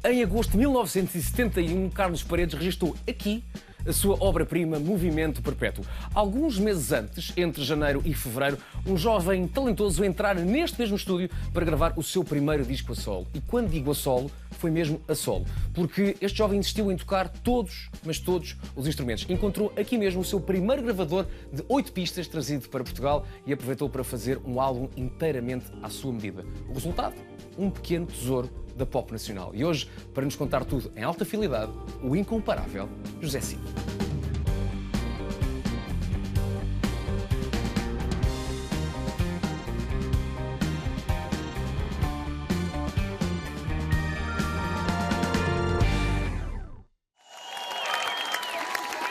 Em agosto de 1971, Carlos Paredes registrou aqui a sua obra-prima Movimento Perpétuo. Alguns meses antes, entre janeiro e fevereiro, um jovem talentoso entrara neste mesmo estúdio para gravar o seu primeiro disco a solo. E quando digo a solo, foi mesmo a solo. Porque este jovem insistiu em tocar todos, mas todos, os instrumentos. Encontrou aqui mesmo o seu primeiro gravador de 8 pistas trazido para Portugal e aproveitou para fazer um álbum inteiramente à sua medida. O resultado? Um pequeno tesouro da pop nacional. E hoje, para nos contar tudo em alta fidelidade, o incomparável José Cid.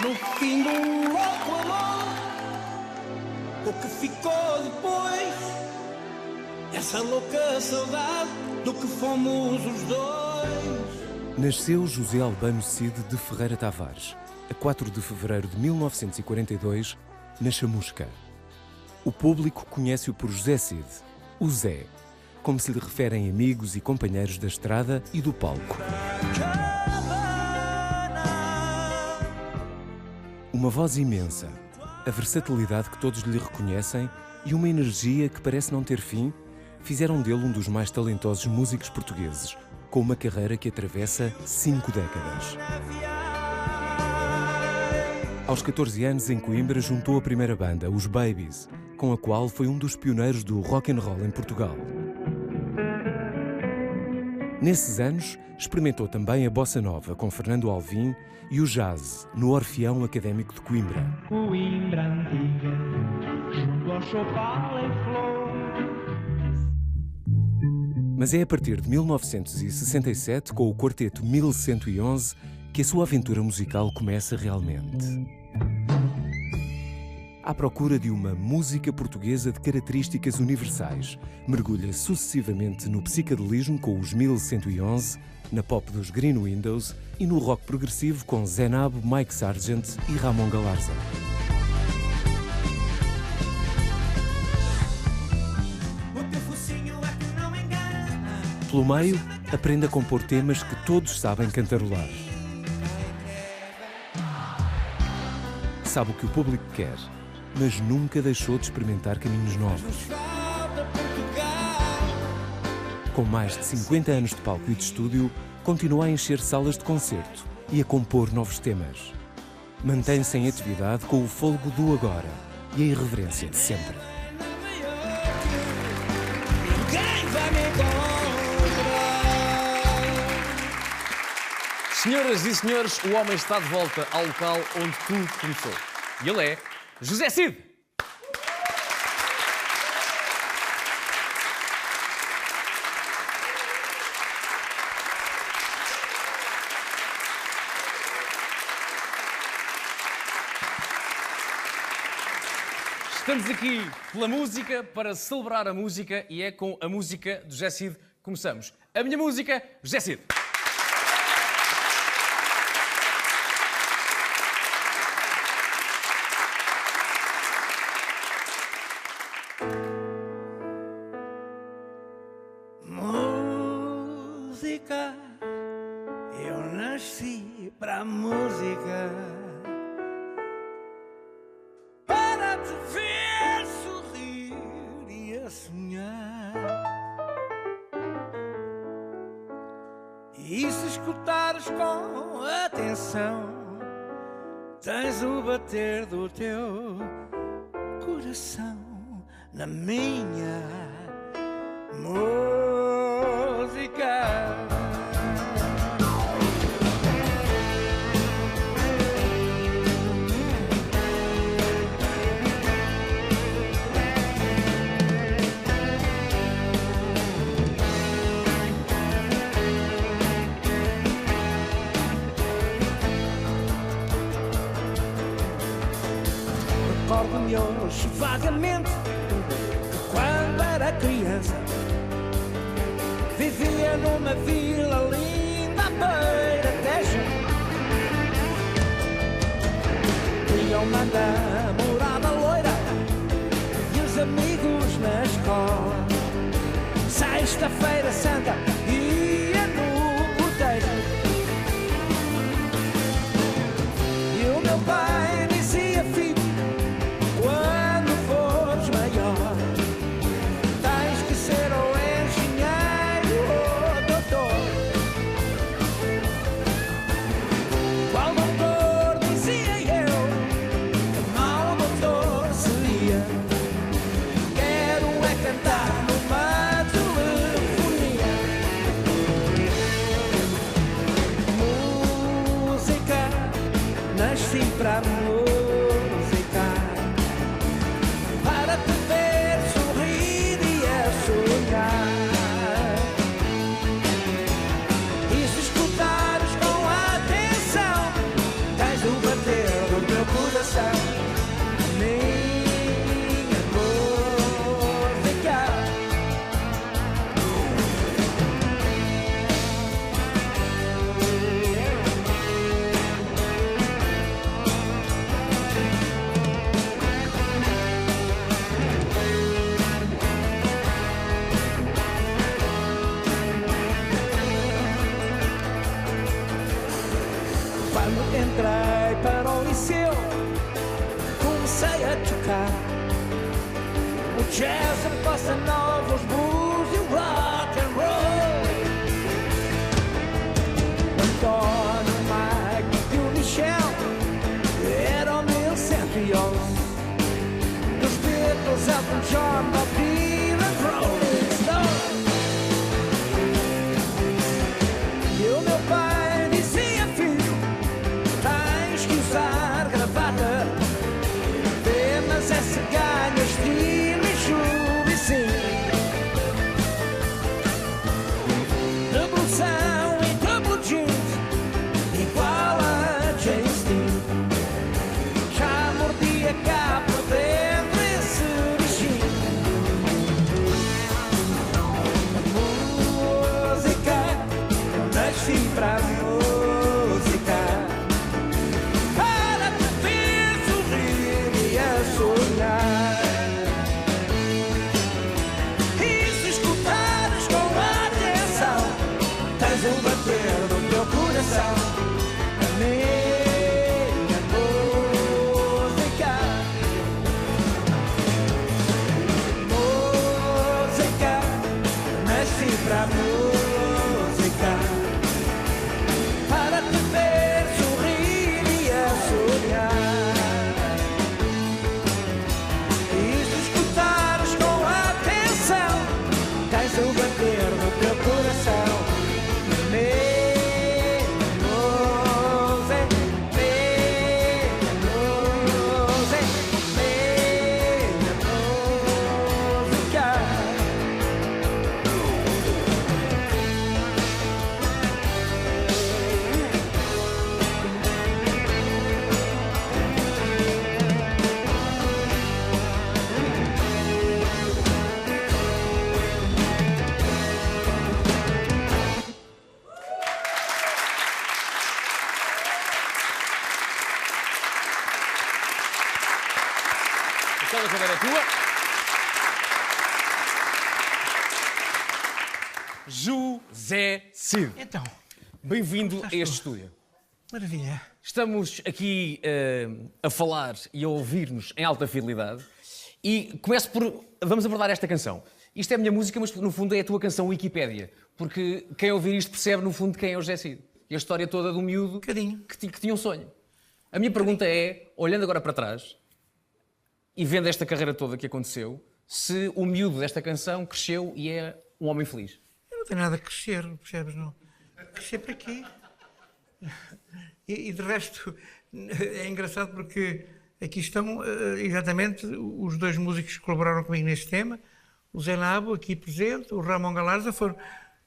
No fim do louco amor, o que ficou depois dessa louca saudade do que fomos os dois. Nasceu José Albano Cid de Ferreira Tavares, a 4 de fevereiro de 1942, na Chamusca. O público conhece-o por José Cid, o Zé, como se lhe referem amigos e companheiros da estrada e do palco. Uma voz imensa, a versatilidade que todos lhe reconhecem e uma energia que parece não ter fim fizeram dele um dos mais talentosos músicos portugueses, com uma carreira que atravessa 5 décadas. Aos 14 anos, em Coimbra, juntou a primeira banda, os Babies, com a qual foi um dos pioneiros do rock and roll em Portugal. Nesses anos, experimentou também a bossa nova com Fernando Alvim e o jazz no Orfeão Académico de Coimbra. Coimbra antiga, junto ao Chopal em flor. Mas é a partir de 1967, com o quarteto 1111, que a sua aventura musical começa realmente. À procura de uma música portuguesa de características universais, mergulha sucessivamente no psicadelismo com os 1111, na pop dos Green Windows e no rock progressivo com Zé Nabo, Mike Sargent e Ramon Galarza. Pelo meio, aprende a compor temas que todos sabem cantarolar. Sabe o que o público quer, mas nunca deixou de experimentar caminhos novos. Com mais de 50 anos de palco e de estúdio, continua a encher salas de concerto e a compor novos temas. Mantém-se em atividade com o fôlego do agora e a irreverência de sempre. Senhoras e senhores, o homem está de volta ao local onde tudo começou. E ele é José Cid! Estamos aqui pela música, para celebrar a música, e é com a música de José Cid que começamos. A minha música, José Cid! Música, eu nasci para a música, para te ver sorrir e a sonhar. E se escutares com atenção, tens o bater do teu coração na minha música. Recordo-me hoje vagamente que quando era criança vivia numa vila linda à beira Tejo. Tinha uma namorada loira e os amigos na escola. Sexta-feira santa ia no cortejo. jazz and bossa nova, os blues e o rock and roll. Antônio, Mike e o Michel eram 1111. Dos Beatles, Elton John, Bob Dylan, Rolling Stones. E o meu pai dizia: filho, tens que usar gravata. Vê, mas é se ganhas estilo e chuva e sim. De blusão e double jeans, igual a James Dean. Já mordia cá por dentro esse bichinho. A música, eu nasci para a música. Para te ver sorrir e a sonhar. E se escutares com atenção, tens o bater do teu coração. A minha música. Música, nasci para a música. Para te ver sorrir e a sonhar. E se escutares com atenção, tens o bater do teu coração. Minha música, minha música, minha música. Aquela cadeira é tua. José Cid, Então, bem-vindo a este estúdio. maravilha. Estamos aqui a falar e a ouvir-nos em alta fidelidade. E começo por... Vamos abordar esta canção. Isto é a minha música, mas no fundo é a tua canção Wikipédia. Porque quem ouvir isto percebe, no fundo, quem é o José Cid. E a história toda do miúdo Bocadinho. que tinha um sonho. A minha pergunta é, olhando agora para trás e vendo esta carreira toda que aconteceu, se o miúdo desta canção cresceu e é um homem feliz. Eu não tenho nada a crescer, percebes? Não. Crescer para quê? E de resto, é engraçado porque aqui estão exatamente os dois músicos que colaboraram comigo neste tema. O Zé Nabo, aqui presente, o Ramon Galarza, foram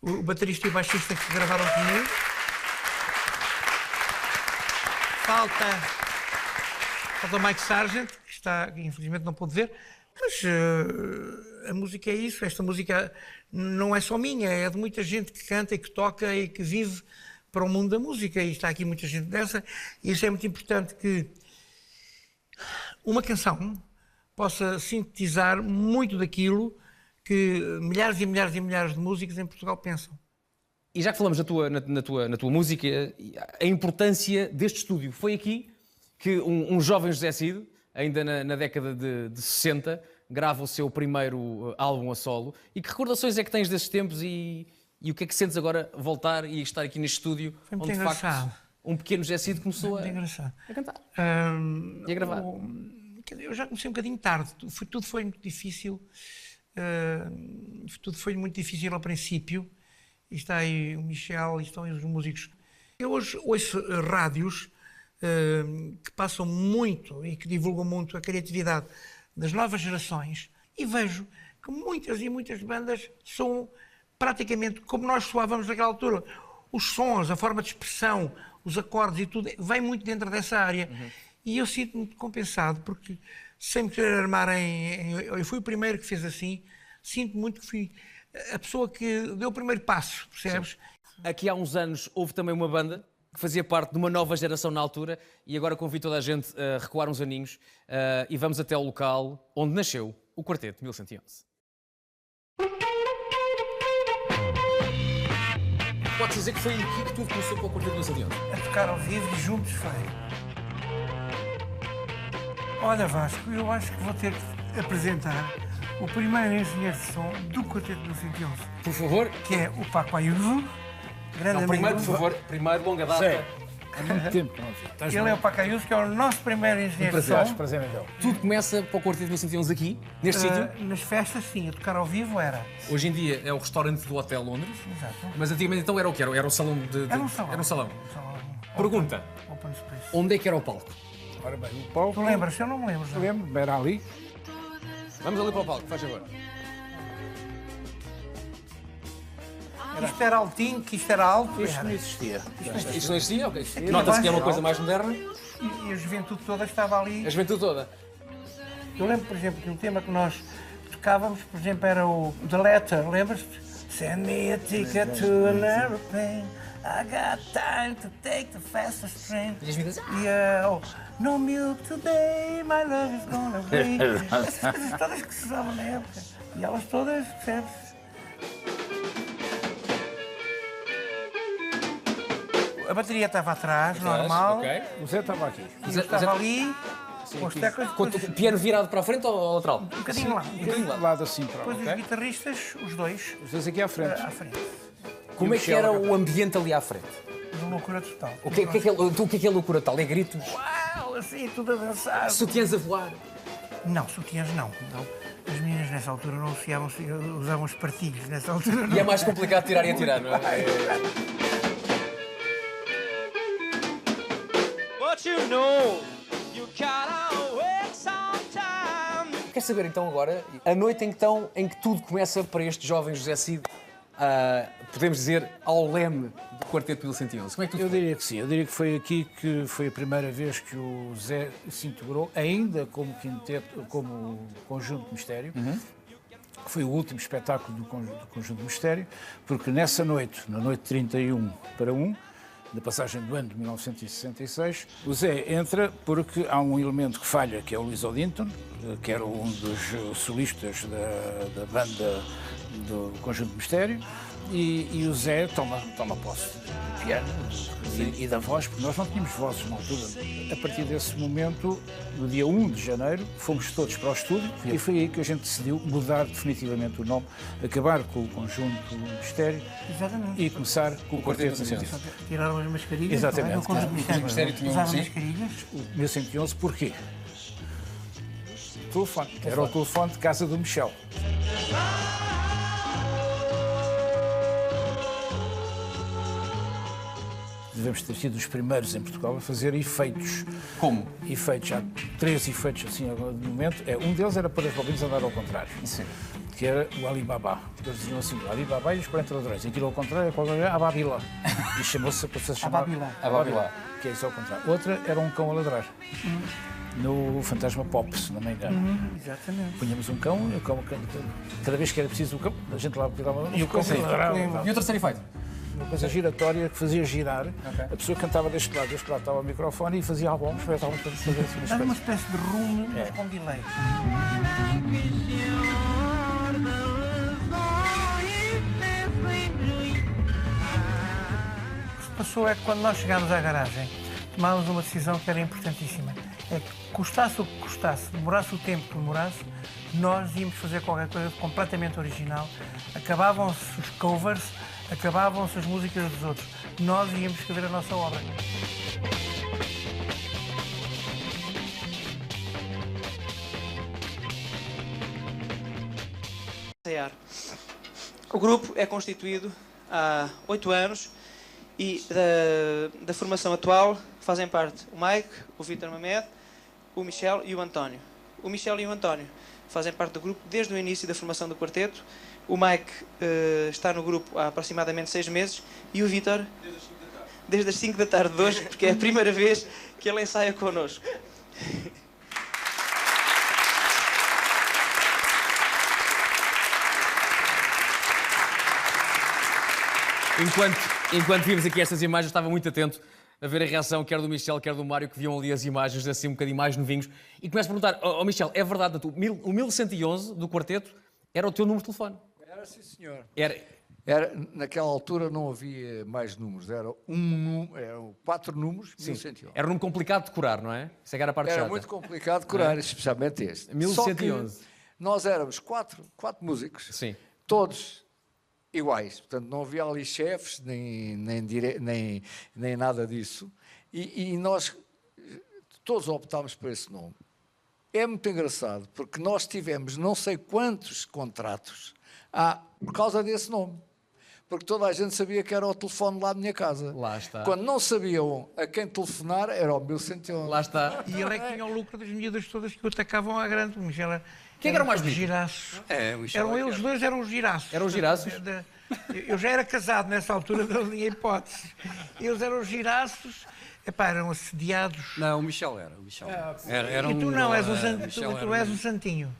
o baterista e o baixista que gravaram comigo. Falta o Mike Sargent, que infelizmente não pôde ver, mas a música é isso. Esta música não é só minha, é de muita gente que canta e que toca e que vive para o mundo da música, e está aqui muita gente dessa, e isso é muito importante, que uma canção possa sintetizar muito daquilo que milhares e milhares e milhares de músicos em Portugal pensam. E já que falamos na tua música, a importância deste estúdio. Foi aqui que um jovem José Cid, ainda na década de 60, grava o seu primeiro álbum a solo. E que recordações é que tens desses tempos e o que é que sentes agora voltar e estar aqui neste estúdio, Foi muito onde de engraçado. facto um pequeno José Cid começou Muito engraçado. a cantar e a gravar? Eu já comecei um bocadinho tarde, tudo foi muito difícil, tudo foi muito difícil ao princípio. E está aí o Michel, e estão aí os músicos. Eu hoje ouço rádios que passam muito e que divulgam muito a criatividade das novas gerações, e vejo que muitas e muitas bandas são praticamente como nós soávamos naquela altura. Os sons, a forma de expressão, os acordes e tudo, vem muito dentro dessa área. E eu sinto-me compensado, porque sem me querer armar eu fui o primeiro que fez assim, sinto muito que fui a pessoa que deu o primeiro passo, percebes? Sim. Aqui há uns anos houve também uma banda que fazia parte de uma nova geração na altura, e agora convido toda a gente a recuar uns aninhos e vamos até ao local onde nasceu o Quarteto 1111. Podes dizer que foi aqui que tudo começou para o Quarteto 1111? A tocar ao vivo e juntos, foi. Olha, Vasco, eu acho que vou ter que apresentar o primeiro engenheiro de som do Quarteto 1111, Por favor. que é o Paco Ayuso, grande amigo. Primeiro, por favor, primeiro, longa data. Há muito tempo que não vi. Estás Ele é o Paco Ayuso, que é o nosso primeiro engenheiro de Estás som. prazer, então. Tudo começa para o Quarteto 1111 aqui, neste sítio. Nas festas, sim, a tocar ao vivo era. Hoje em dia é o restaurante do Hotel Londres. Exato. Mas antigamente então era o que era? Era o salão de... Era um salão. Era um salão. Salão. Pergunta, Open Space. onde é que era o palco? Ora bem, o palco... Tu lembras? Eu não me lembro. já. Lembro, era ali. Vamos ali para o palco, faz favor. Isto era altinho, que isto era alto. Isto Era. não existia. Isto não existia? Ok. Nota-se que é uma coisa mais moderna. E a juventude toda estava ali. A juventude toda. Eu lembro, por exemplo, que um tema que nós tocávamos, por exemplo, era o The Letter, lembras-te? Send me a ticket to an aeroplane. I got time to take the fastest train. E no milk today, my love is gonna be. Essas coisas todas que se usavam na época. E elas todas, percebes? A bateria estava atrás, normal. Ok. O Zé estava aqui. E eu estava ali, com as teclas, depois, O piano virado para a frente ou ao lateral? um bocadinho lá. Do lado assim para Depois lá. os guitarristas, os dois, Os dois aqui à frente. à frente. Como é que era o ambiente ali à frente? Uma loucura total. O que é loucura tal? É gritos? Uau, assim, tudo a dançar. Sutiãs a voar? Não, sutiãs não. As meninas nessa altura não usavam os partilhos nessa altura. Não. E é mais complicado tirar e atirar, não é? But you know you gotta wait some time. Quer saber então agora, a noite em que tudo começa para este jovem José Cid, podemos dizer, ao leme do Quarteto 1111. Como é que tudo Eu foi? diria que sim. Eu diria que foi aqui que foi a primeira vez que o Zé se integrou, ainda como quinteto, como Conjunto de Mistério. Que foi o último espetáculo do Conjunto de Mistério, porque nessa noite, na noite 31 para 1, da passagem do ano de 1966, o Zé entra porque há um elemento que falha, que é o Luís Odinton, que era um dos solistas da banda do Conjunto de Mistério, e o Zé toma posse do piano e da voz, porque nós não tínhamos vozes na altura. A partir desse momento, no dia 1 de janeiro, fomos todos para o estúdio e foi aí que a gente decidiu mudar definitivamente o nome, acabar com o Conjunto Mistério Exatamente. e começar com o Quarteto 1111. Tiraram as mascarilhas. Exatamente. Não é? No Conjunto de Mistério tinha Usavam sim. mascarilhas. O 1111 porquê? Telefone. Era o telefone de casa do Michel. Devemos ter sido os primeiros em Portugal a fazer efeitos. Como? Efeitos, há 3 efeitos assim agora de momento. Um deles era para as bobinas andar ao contrário. Sim. Que era o Alibaba. Eles diziam assim, o Alibaba e os 40 ladrões. Aquilo ao contrário é qual era? A Babilá. E chamou-se para se chamar... Babilá. A Babilá. Que é isso ao contrário. Outra era um cão a ladrar. No Fantasma Pop, se não me engano. Exatamente. Punhamos um cão, e o cão, cada vez que era preciso o cão, a gente lá cuidava e o cão ladrava. E o terceiro efeito? Uma coisa giratória que fazia girar. A pessoa cantava deste lado estava o microfone e fazia álbuns, estava a fazer assim Era uma umas espécie de rumo, mas com delay. O que se passou é que quando nós chegámos à garagem, tomámos uma decisão que era importantíssima. É que custasse o que custasse, demorasse o tempo que demorasse, nós íamos fazer qualquer coisa de completamente original. Acabavam-se os covers, acabavam-se as músicas dos outros. Nós íamos escrever a nossa obra. O grupo é constituído há 8 anos e da formação atual fazem parte o Mike, o Vítor Mamed, o Michel e o António. O Michel e o António fazem parte do grupo desde o início da formação do quarteto. O Mike está no grupo há aproximadamente 6 meses e o Vítor desde as 5 da tarde de hoje, porque é a primeira vez que ele ensaia connosco. Enquanto vimos aqui estas imagens, estava muito atento a ver a reação quer do Michel, quer do Mário, que viam ali as imagens assim um bocadinho mais novinhos. E começo a perguntar, Michel, é verdade, o 1111 do quarteto era o teu número de telefone? Era, sim, senhor. Era, Naquela altura não havia mais números, eram 4 números, 1111. era um número complicado de decorar, não é? Isso é que era a parte Era chata. muito complicado curar, especialmente este. 1111. Só que nós éramos quatro músicos, Sim. todos iguais. Portanto, não havia ali chefes, nem nada disso. E nós todos optámos por esse nome. É muito engraçado, porque nós tivemos não sei quantos contratos por causa desse nome. Porque toda a gente sabia que era o telefone lá da minha casa. Lá está. Quando não sabiam a quem telefonar, era o 1111. Lá está. E ele é que tinha o lucro das miúdas todas que o atacavam à grande. O Michel Quem era o mais os bonito? giraços. É, o Michel Eram é que eles dois, eram os giraços. Eram os giraços? Eu já era casado nessa altura, não tinha hipótese. Eles eram os giraços, epá, eram assediados. Não, o Michel era. O Michel era E tu não, és o Michel tu és o santinho.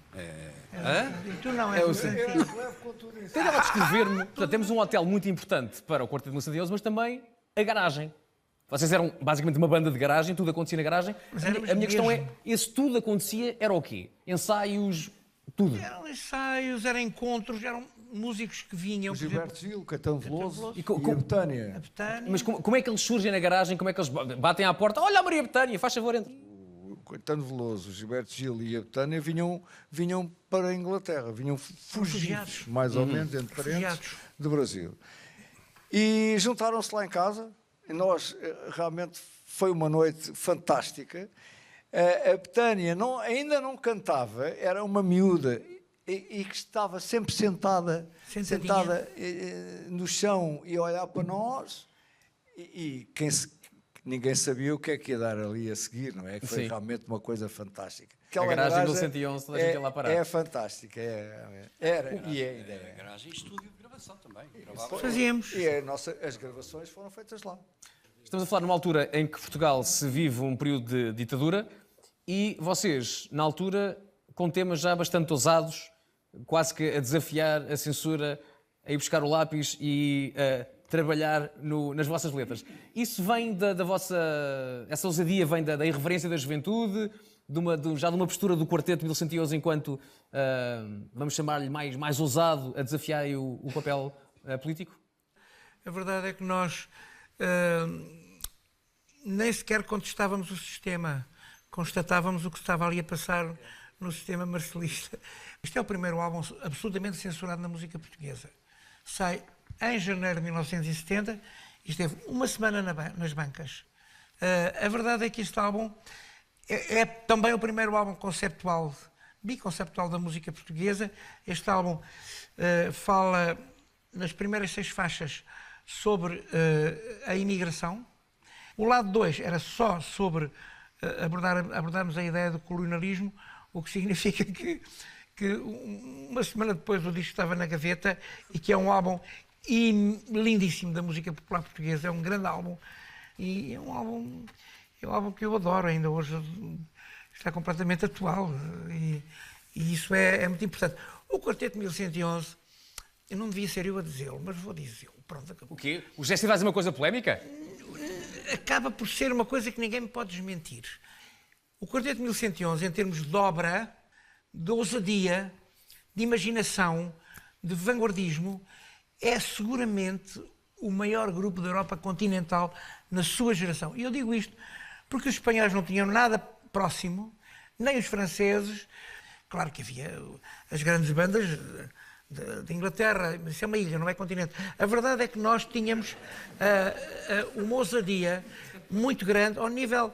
Hã? E tu não és o santinho. Tentava descrever-me. Portanto, temos um hotel muito importante para o Quarteto de 1111, mas também a garagem. Vocês eram basicamente uma banda de garagem, tudo acontecia na garagem. Mas A éramos minha questão é, mesmo. esse tudo acontecia era o quê? Ensaios, tudo. Eram ensaios, eram encontros, eram músicos que vinham. O por Gilberto exemplo, Gil, Caetano Veloso E e, co- a co- Betânia. a Betânia. Mas como é que eles surgem na garagem? Como é que eles batem à porta? Olha a Maria Betânia, faz favor, entra. O Caetano Veloso, o Gilberto Gil e a Betânia vinham para a Inglaterra, vinham fugidos, refugiados. mais ou menos, entre parentes, Refugiados. do Brasil. E juntaram-se lá em casa, e nós, realmente, foi uma noite fantástica. A Betânia ainda não cantava, era uma miúda, e que estava sempre sentada no chão e a olhar para nós, ninguém sabia o que é que ia dar ali a seguir, não é? Que foi Sim. realmente uma coisa fantástica. A garagem do 111, toda a gente ia lá parar. É fantástica, era e ainda é. Garagem e estúdio de gravação também. Gravava. Fazíamos. E as gravações foram feitas lá. Estamos a falar numa altura em que Portugal se vive um período de ditadura e vocês, na altura, com temas já bastante ousados, quase que a desafiar a censura, a ir buscar o lápis e a trabalhar nas vossas letras. Isso vem da vossa... Essa ousadia vem da irreverência da juventude, já de uma postura do Quarteto 1111 enquanto, vamos chamar-lhe mais ousado, a desafiar o papel político? A verdade é que nós nem sequer contestávamos o sistema, constatávamos o que estava ali a passar no sistema marcelista. Este é o primeiro álbum absolutamente censurado na música portuguesa. Sai em janeiro de 1970 e esteve uma semana nas bancas. A verdade é que este álbum é também o primeiro álbum biconceptual da música portuguesa. Este álbum fala, nas primeiras 6 faixas, sobre a imigração. O lado 2 era só sobre abordarmos a ideia do colonialismo, o que significa que uma semana depois o disco estava na gaveta e que é um álbum lindíssimo da música popular portuguesa. É um grande álbum e é um álbum que eu adoro ainda hoje. Está completamente atual e isso é muito importante. O Quarteto 1111, eu não devia ser eu a dizê-lo, mas vou dizê-lo. Pronto, acabou. O quê? O José vai dizer uma coisa polémica? Acaba por ser uma coisa que ninguém me pode desmentir. O Quarteto 1111, em termos de obra, de ousadia, de imaginação, de vanguardismo, é seguramente o maior grupo da Europa continental na sua geração. E eu digo isto porque os espanhóis não tinham nada próximo, nem os franceses. Claro que havia as grandes bandas de Inglaterra, mas isso é uma ilha, não é continente. A verdade é que nós tínhamos uma ousadia muito grande ao nível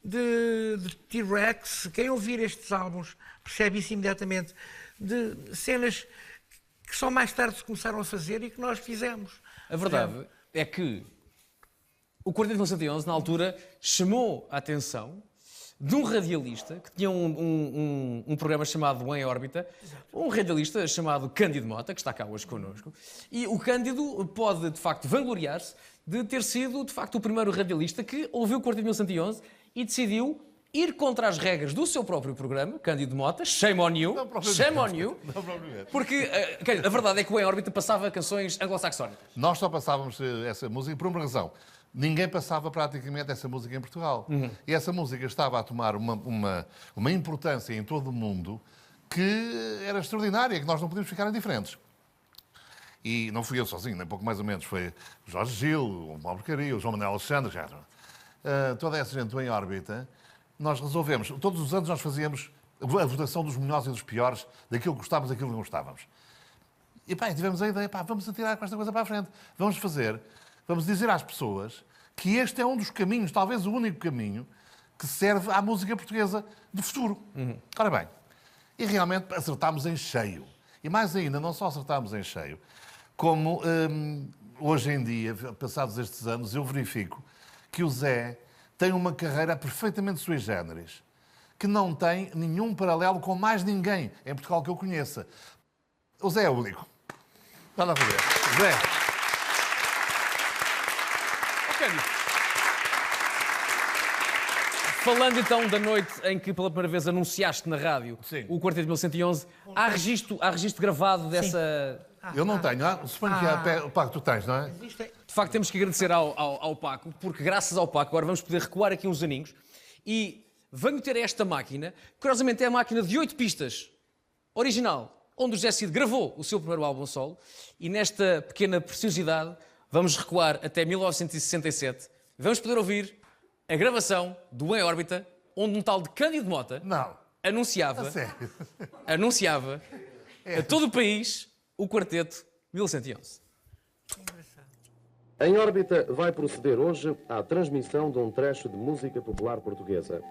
de T-Rex. Quem ouvir estes álbuns percebe isso imediatamente, de cenas que só mais tarde se começaram a fazer e que nós fizemos. A verdade é que o Quarteto 1111, na altura, chamou a atenção de um radialista que tinha um programa chamado Em Órbita, um radialista chamado Cândido Mota, que está cá hoje connosco. E o Cândido pode, de facto, vangloriar-se de ter sido, de facto, o primeiro radialista que ouviu o Quarteto 1111 e decidiu ir contra as regras do seu próprio programa, Cândido Mota, shame on you, porque a verdade é que o Em Órbita passava canções anglo-saxónicas. Nós só passávamos essa música por uma razão. Ninguém passava praticamente essa música em Portugal. E essa música estava a tomar uma importância em todo o mundo que era extraordinária, que nós não podíamos ficar indiferentes. E não fui eu sozinho, nem pouco mais ou menos. Foi o Jorge Gil, o Paulo Porcaria, o João Manuel Alexandre, toda essa gente do Em Órbita. Nós resolvemos, todos os anos nós fazíamos a votação dos melhores e dos piores, daquilo que gostávamos e daquilo que não gostávamos. E pá, tivemos a ideia, pá, vamos atirar com esta coisa para a frente. Vamos dizer às pessoas que este é um dos caminhos, talvez o único caminho, que serve à música portuguesa do futuro. Ora bem, e realmente acertámos em cheio. E mais ainda, não só acertámos em cheio, como hoje em dia, passados estes anos, eu verifico que o Zé tem uma carreira perfeitamente sui generis, que não tem nenhum paralelo com mais ninguém em Portugal que eu conheça. O Zé é o único. Vai lá ver. Zé. Falando então da noite em que pela primeira vez anunciaste na rádio o Quarteto 1111, há registro gravado dessa... Eu não tenho, suponho que o Paco tu tens, não é? De facto temos que agradecer ao Paco, porque graças ao Paco agora vamos poder recuar aqui uns aninhos e venho ter esta máquina, curiosamente é a máquina de 8 pistas, original, onde o José Cid gravou o seu primeiro álbum solo, e nesta pequena preciosidade vamos recuar até 1967. Vamos poder ouvir a gravação do Em Órbita, onde um tal de Cândido Mota anunciava a todo o país o Quarteto 1111. Em Órbita vai proceder hoje à transmissão de um trecho de música popular portuguesa.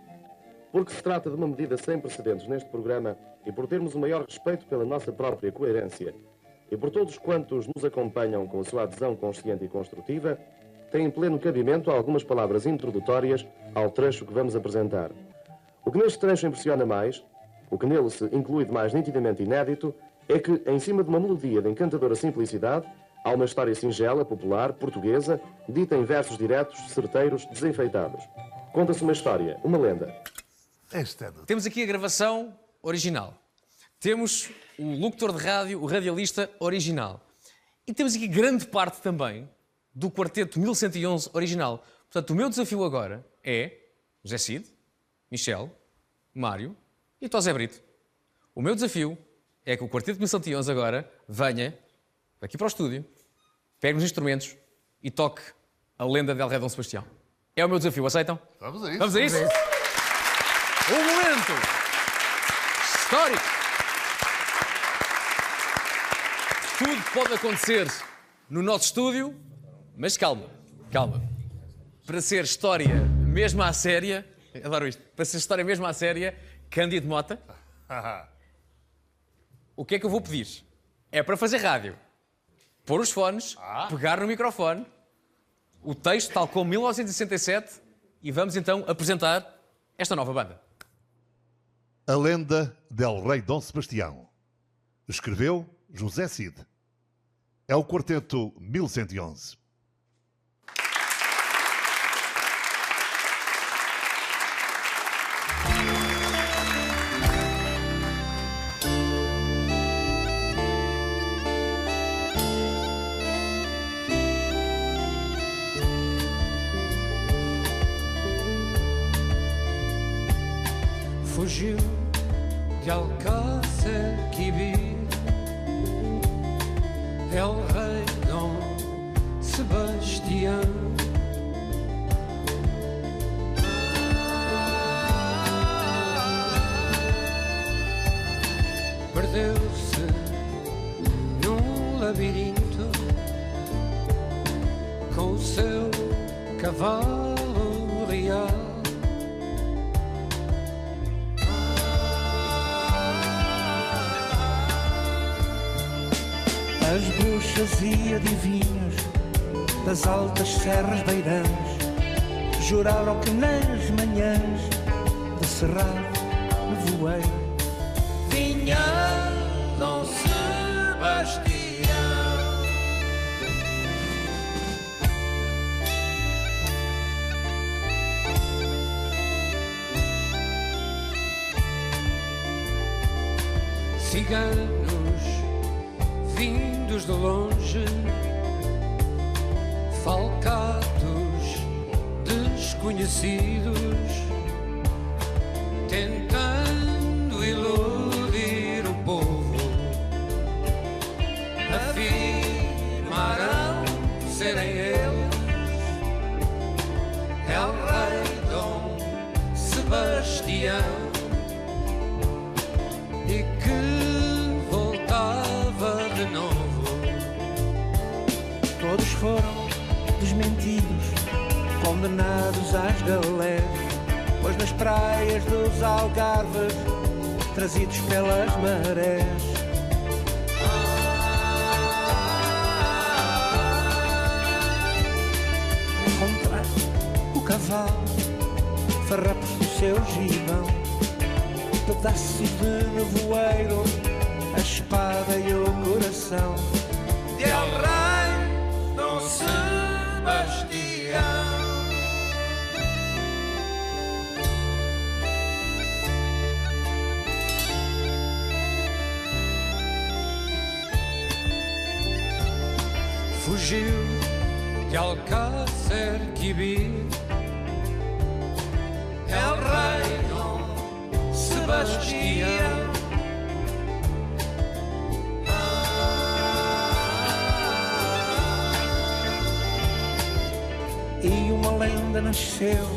Porque se trata de uma medida sem precedentes neste programa e por termos o maior respeito pela nossa própria coerência e por todos quantos nos acompanham com a sua adesão consciente e construtiva, tem em pleno cabimento algumas palavras introdutórias ao trecho que vamos apresentar. O que neste trecho impressiona mais, o que nele se inclui de mais nitidamente inédito, é que, em cima de uma melodia de encantadora simplicidade, há uma história singela, popular, portuguesa, dita em versos diretos, certeiros, desenfeitados. Conta-se uma história, uma lenda. Temos aqui a gravação original. Temos o locutor de rádio, o radialista original. E temos aqui grande parte também do Quarteto 1111 original. Portanto, o meu desafio agora é José Cid, Michel, Mário e Tosé Brito. O meu desafio é que o Quarteto 1111 agora venha aqui para o estúdio, pegue nos instrumentos e toque a lenda de El Rei Dom Sebastião. É o meu desafio, aceitam? Vamos a isso. Vamos a isso? Um momento histórico. Tudo pode acontecer no nosso estúdio, mas calma. Para ser história mesmo à séria, adoro isto, para ser história mesmo à séria, Cândido Mota, o que é que eu vou pedir? É para fazer rádio, pôr os fones, pegar no microfone, o texto tal como 1967 e vamos então apresentar esta nova banda. A lenda del Rei Dom Sebastião. Escreveu José Cid. É o Quarteto 1111. Fugiu de Alcácer Quibir, El Rei Dom Sebastião. Perdeu-se num labirinto com o seu cavalo real. As bruxas e adivinhos das altas serras beirãs juraram que nas manhãs de cerrado nevoeiro vinha Dom Sebastião. Ciganos vindos de longe, falcatos desconhecidos, tentando iludir o povo, afirmaram serem eles El Rei Dom Sebastião. Todos foram desmentidos, condenados às galés, pois nas praias dos Algarves, trazidos pelas marés. Contra o cavalo, farrapos do seu gibão, pedaços de nevoeiro, a espada e o coração de El Rei Dom Sebastião. Fugiu de Alcácer Quibir, El Rei Dom Sebastião. E uma lenda nasceu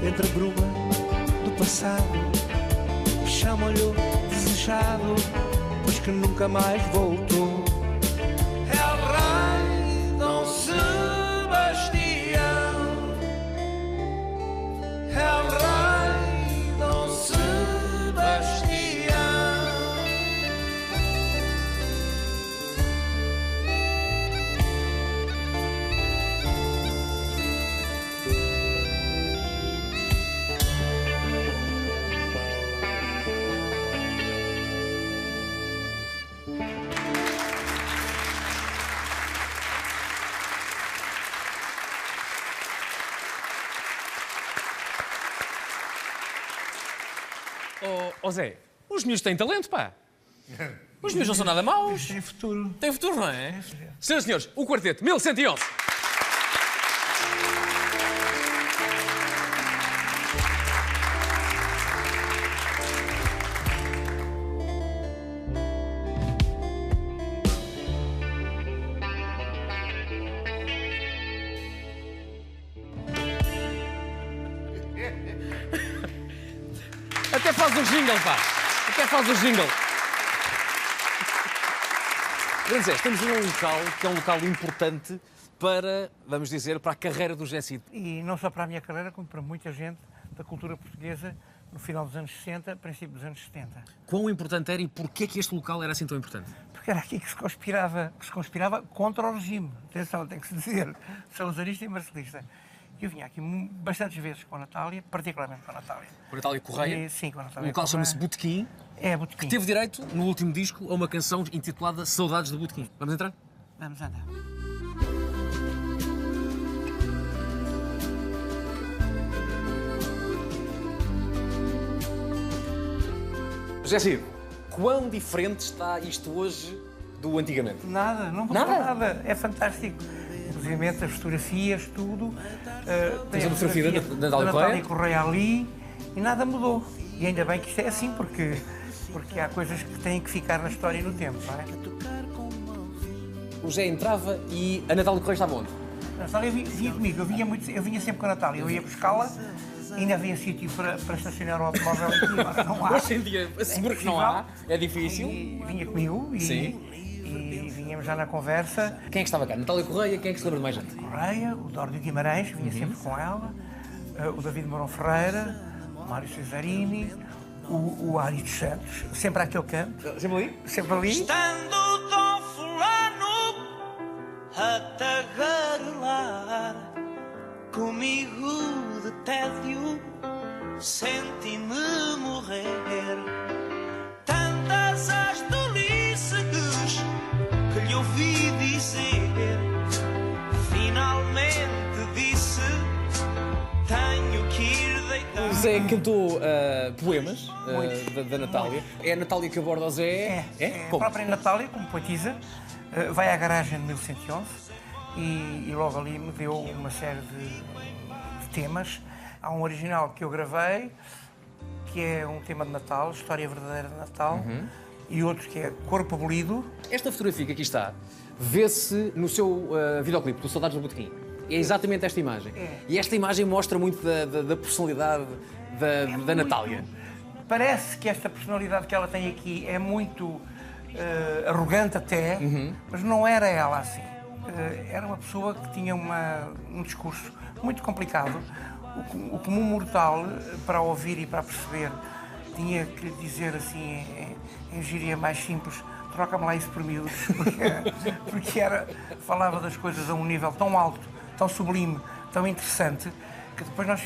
entre a bruma do passado, chamam-lhe o desejado, pois que nunca mais voltou. El Rei Dom Sebastião, El Rei Dom Sebastião. Ó Zé, os miúdos têm talento, pá. Os miúdos não são nada maus. Tem futuro. Tem futuro, não é? Senhoras e senhores, o quarteto 1111. Até faz o jingle, pá. Até faz o jingle. Grande Zé, estamos num local que é um local importante para, vamos dizer, para a carreira do José Cid. E não só para a minha carreira, como para muita gente da cultura portuguesa no final dos anos 60, princípio dos anos 70. Quão importante era e porquê que este local era assim tão importante? Porque era aqui que se conspirava contra o regime. Atenção, tem que se dizer, salazarista e marcelista. Eu vinha aqui bastantes vezes com a Natália, particularmente com a Natália. Com a Natália Correia? Sim, com a Natália. O local chama-se Botequim. É, Botequim. Que teve direito, no último disco, a uma canção intitulada Saudades do Botequim. Vamos entrar? Vamos andar. José Cid, quão diferente está isto hoje do antigamente? Nada, não mudou nada. É fantástico. Inclusive as fotografias, tudo. Tens a fotografia da Natália Correia ali e nada mudou. E ainda bem que isto é assim, porque há coisas que têm que ficar na história e no tempo, não é? O Zé entrava e a Natália Correia estava onde? A Natália vinha comigo, eu vinha sempre com a Natália, eu ia buscá-la, ainda havia sítio para estacionar o automóvel aqui, agora não há. Hoje em dia, seguro que não há, é difícil. E vinha comigo e vinhamos já na conversa. Quem é que estava cá? Natália Correia, quem é que se lembra de mais gente? Correia, o Dórdio Guimarães, vinha sempre com ela, o David Mourão Ferreira, o Mário Cesarini, o Ari dos Santos, sempre àquele canto. Sempre ali? Sempre ali. Estando Dom Fulano a tagarelar, comigo de tédio senti-me morrer. Tantas as tolices que lhe ouvi dizer, finalmente disse: tenho que ir deitar. O Zé cantou poemas da Natália. É a Natália que aborda o Zé? É a própria Natália, como poetisa, vai à garagem de 1111 e logo ali me deu uma série de temas. Há um original que eu gravei, que é um tema de Natal, História Verdadeira de Natal, e outro que é Corpo Abolido. Esta fotografia que aqui está, vê-se no seu videoclipe, do Saudades do Botequim. É exatamente esta imagem. E esta imagem mostra muito da personalidade da Natália. Parece que esta personalidade que ela tem aqui é muito arrogante até, mas não era ela assim. era uma pessoa que tinha um discurso muito complicado. O comum mortal, para ouvir e para perceber, tinha que lhe dizer assim, em gíria mais simples, troca-me lá isso por miúdos, porque falava das coisas a um nível tão alto, tão sublime, tão interessante, que depois nós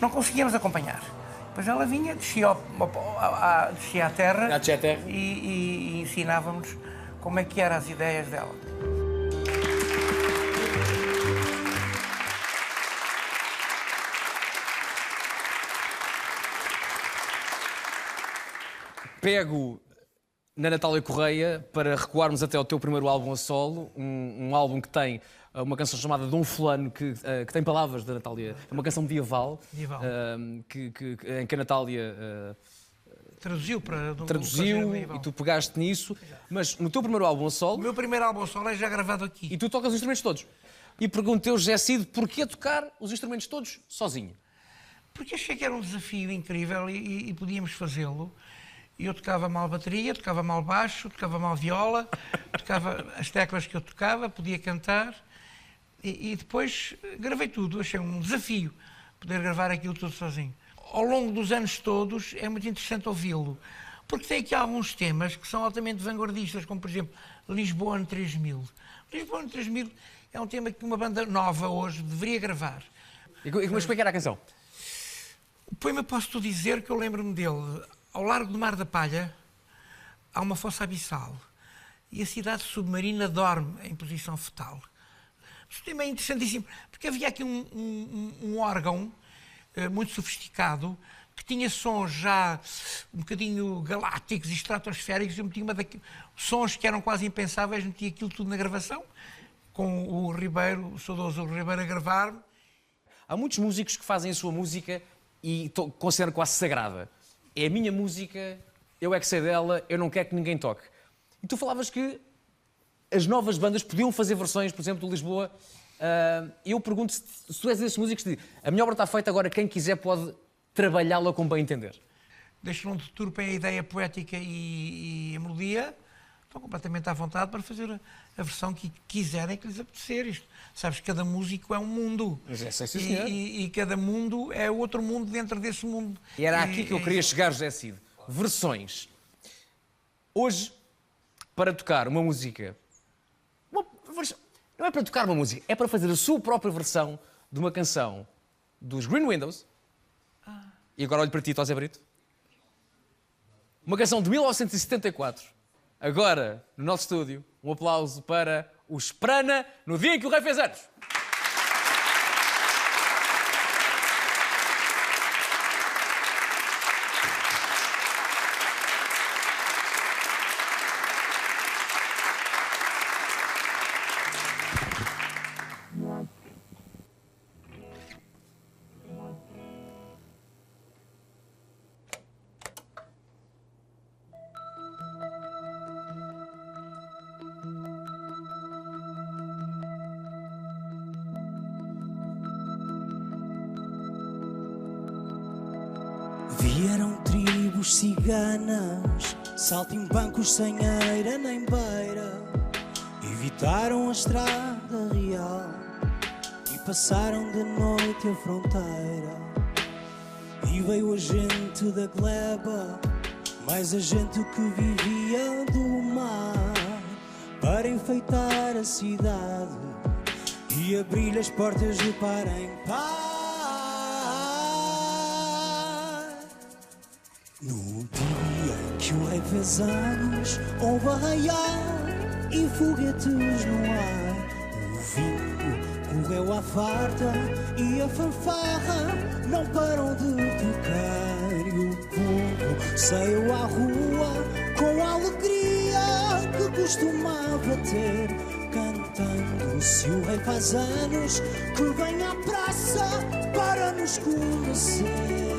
não conseguíamos acompanhar. Depois ela vinha, descia à terra e ensinava-nos como é que eram as ideias dela. Pego na Natália Correia para recuarmos até ao teu primeiro álbum a solo, um álbum que tem uma canção chamada Dom Fulano, que tem palavras da Natália, é uma canção medieval, em que a Natália traduziu e tu pegaste nisso, mas no teu primeiro álbum a solo... O meu primeiro álbum a solo é já gravado aqui. E tu tocas os instrumentos todos. E perguntei ao José Cid porquê tocar os instrumentos todos sozinho. Porque achei que era um desafio incrível e podíamos fazê-lo. Eu tocava mal bateria, tocava mal baixo, tocava mal viola, tocava as teclas que eu tocava, podia cantar e depois gravei tudo. Achei um desafio poder gravar aquilo tudo sozinho. Ao longo dos anos todos é muito interessante ouvi-lo, porque tem aqui alguns temas que são altamente vanguardistas, como por exemplo Lisboa ano 3000. Lisboa ano 3000 é um tema que uma banda nova hoje deveria gravar. Mas como é que era a canção? O poema posso-te dizer que eu lembro-me dele. Ao largo do Mar da Palha há uma fossa abissal e a cidade submarina dorme em posição fetal. Este tema é interessantíssimo, porque havia aqui um órgão muito sofisticado que tinha sons já um bocadinho galácticos e estratosféricos. Eu metia sons que eram quase impensáveis, metia aquilo tudo na gravação, com o Ribeiro, o saudoso Ribeiro, a gravar. Há muitos músicos que fazem a sua música e consideram quase sagrada. É a minha música, eu é que sei dela, eu não quero que ninguém toque. E tu falavas que as novas bandas podiam fazer versões, por exemplo, do Lisboa. Eu pergunto se tu és desses músicos que dizem, a minha obra está feita, agora quem quiser pode trabalhá-la como bem entender. Deixam de turpem a ideia poética e a melodia, estão completamente à vontade para fazer a versão que quiserem, que lhes apetecer. Isto, sabes, cada músico é um mundo. Mas é, sim, senhor. E cada mundo é outro mundo dentro desse mundo. E era aqui que eu queria chegar, José Cid. Versões. Hoje, para tocar uma música... Não é para tocar uma música, é para fazer a sua própria versão de uma canção dos Green Windows. E agora olho para ti, José Brito. Uma canção de 1974. Agora, no nosso estúdio, um aplauso para o Esperana no dia em que o rei fez anos. Vieram tribos ciganas, saltimbancos sem eira nem beira, evitaram a estrada real e passaram de noite a fronteira. E veio a gente da gleba, mais a gente que vivia do mar, para enfeitar a cidade e abrir-lhe as portas de par em par. No dia em que o rei fez anos, houve arraial e foguetes no ar. O vinho correu à farta e a fanfarra não parou de tocar. E o povo saiu à rua com a alegria que costumava ter, cantando: se o rei faz anos, que venha à praça para nos conhecer.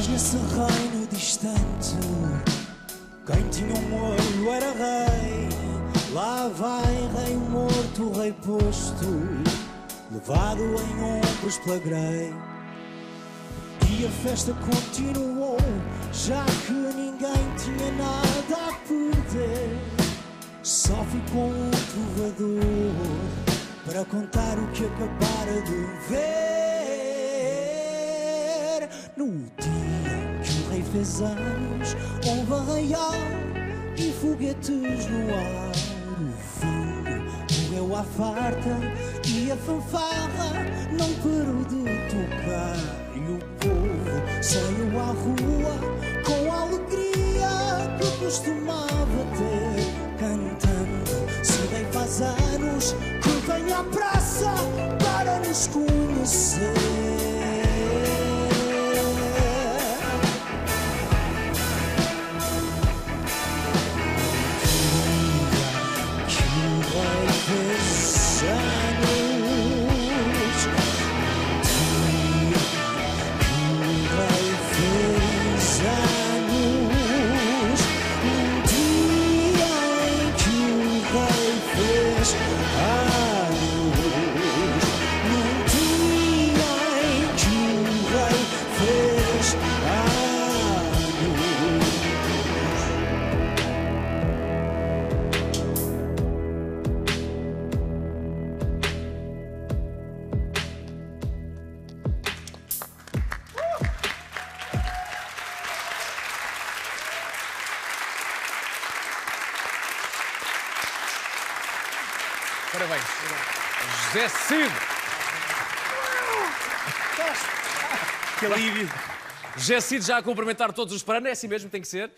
Nesse reino distante, quem tinha um olho era rei. Lá vai rei morto alto o rei posto, levado em ombros pela grei. E a festa continuou, já que ninguém tinha nada a perder. Só ficou um trovador para contar o que acabara de ver. No dia em que o rei fez anos, houve arraial e foguetes no ar. O vinho morreu à farta e a fanfarra não parou de tocar. E o povo saiu à rua com a alegria que costumava ter, cantando: se o rei faz anos, que venha à praça para nos conhecer. Parabéns. José Cid. Que alívio. José Cid já a cumprimentar todos os paranos, é assim mesmo, tem que ser.